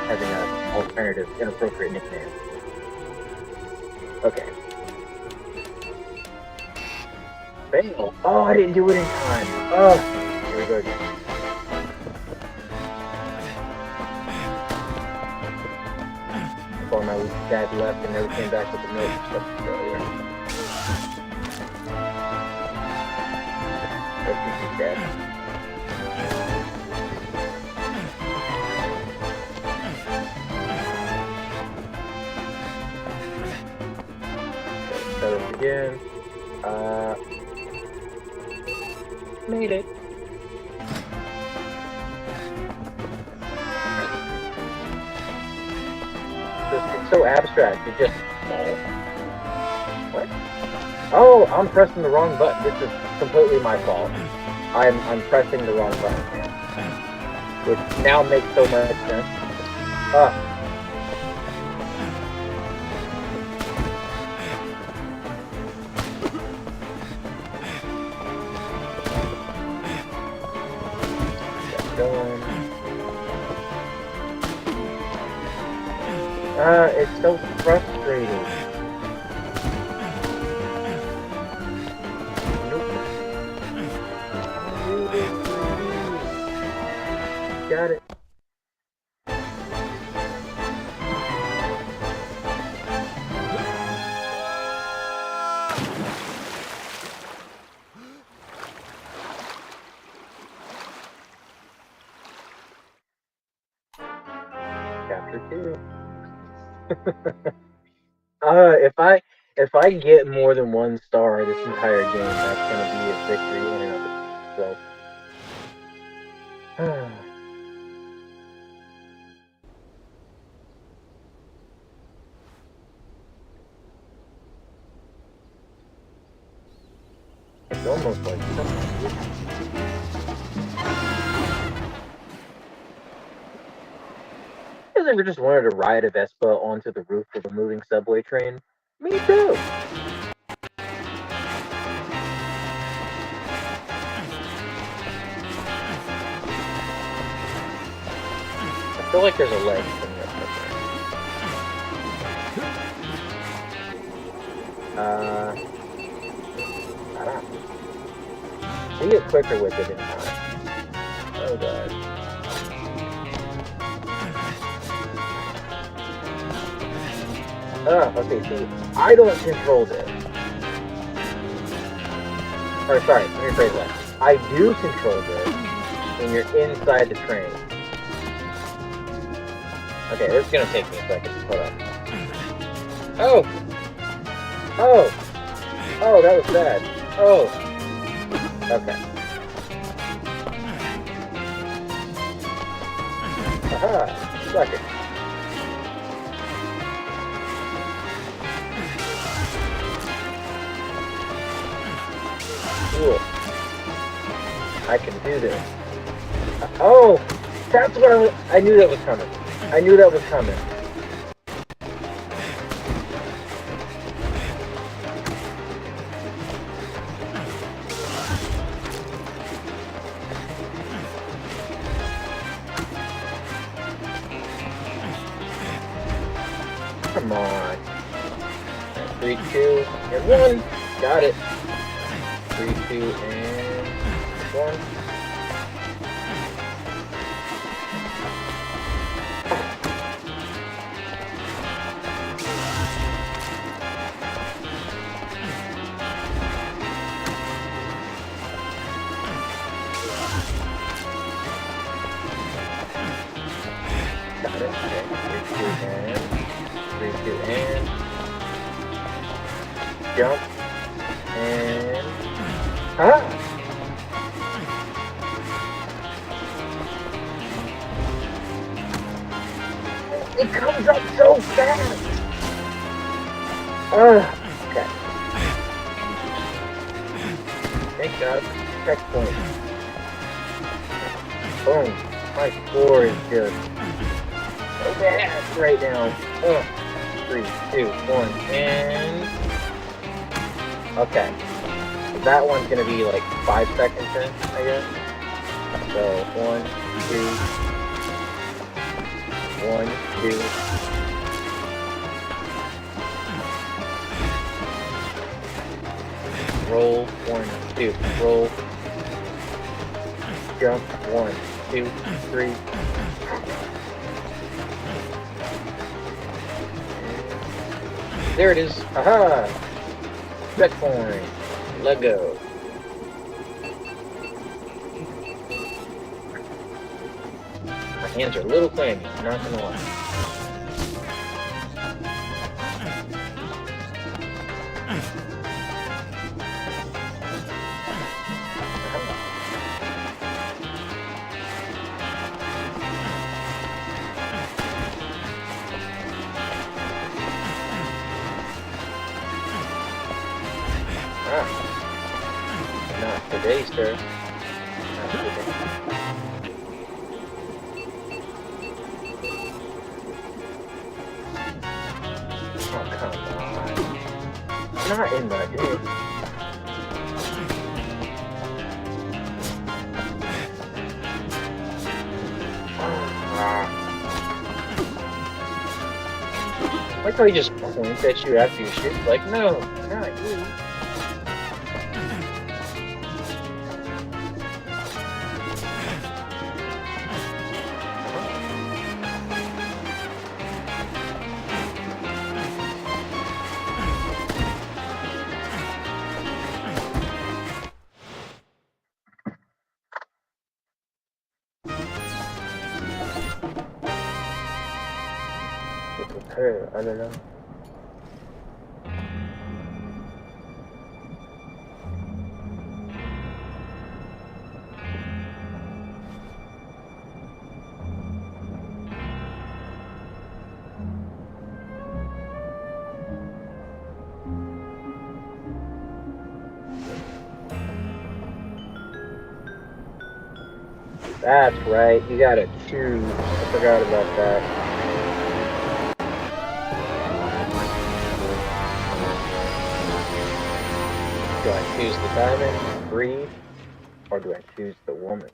having an alternative, inappropriate nickname. Okay. Fail. Oh, I didn't do it in time. Oh, here we go again. Before my dad left and never came back with the note for such failure. Rest in peace, Dad. Start up again. Made it. It's so abstract. It just. What? Oh, I'm pressing the wrong button. This is completely my fault. I'm pressing the wrong button, which now makes so much sense. Going. It's so frustrating. Nope. Got it. Chapter 2. If I get more than 1 star this entire game, that's gonna be a victory in and of itself. It's almost like something. You guys ever just wanted to ride a Vespa onto the roof of a moving subway train? Me too! I feel like there's a leg coming up there. I don't know. You get quicker with it in time. Oh god. Okay, see, I don't control this. Or sorry, let me rephrase that. I do control this when you're inside the train. Okay, this is gonna take me a second. Hold on. Oh! Oh! Oh, that was bad. Oh! Okay. Aha! Suck it. Cool. I can do this. Oh! That's what I knew that was coming. I knew that was coming. Come on. 3, 2, and 1. Got it. 3, 2, and 1. Got it. Okay. 3, 2, and jump. And it comes up so fast. Okay. Thank God. Checkpoint. Boom. My score is just so bad right now. 3, 2, 1, and okay. So that one's gonna be like 5 seconds in, I guess. So 1, 2, 1, 2. Roll, 1, 2, roll. Jump, 1, 2, 3. There it is. Aha! Checkpoint. Lego. My hands are a little clammy, not gonna lie. Not today, sir. Not today. Oh, come on. Not in my day. Like how he just points at you after you shoot. Like, no, not you. I don't know. That's right, you gotta choose. I forgot about that. Do I choose the diamond, breathe, or do I choose the woman?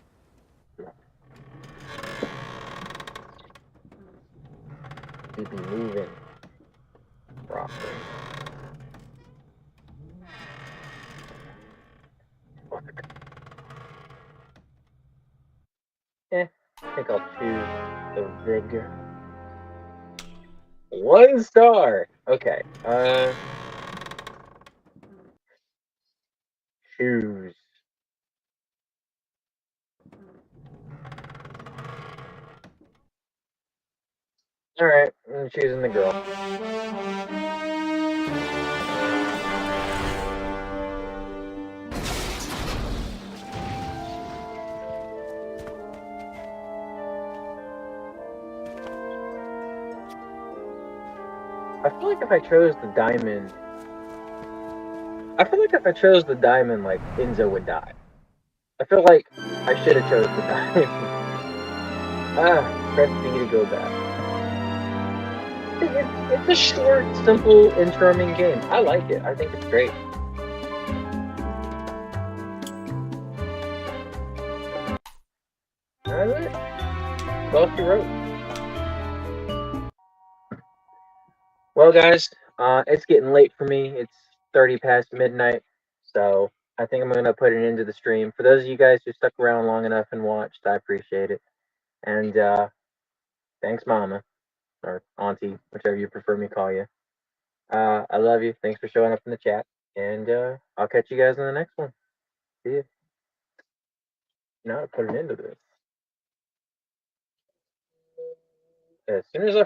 You be moving properly. I think I'll choose the vigor. 1 star! Okay, choose. Alright, I'm choosing the girl. I feel like if I chose the diamond, like, Enzo would die. I feel like I should have chose the diamond. Press B to go back. It's a short, simple, and charming game. I like it. I think it's great. That's it. That's all she wrote. Well, guys, it's getting late for me. It's 30 past midnight, so I think I'm going to put an end to the stream. For those of you guys who stuck around long enough and watched, I appreciate it. And thanks, Mama, or Auntie, whichever you prefer me call you. I love you. Thanks for showing up in the chat. And I'll catch you guys in the next one. See you. Now to put an end to this. As soon as I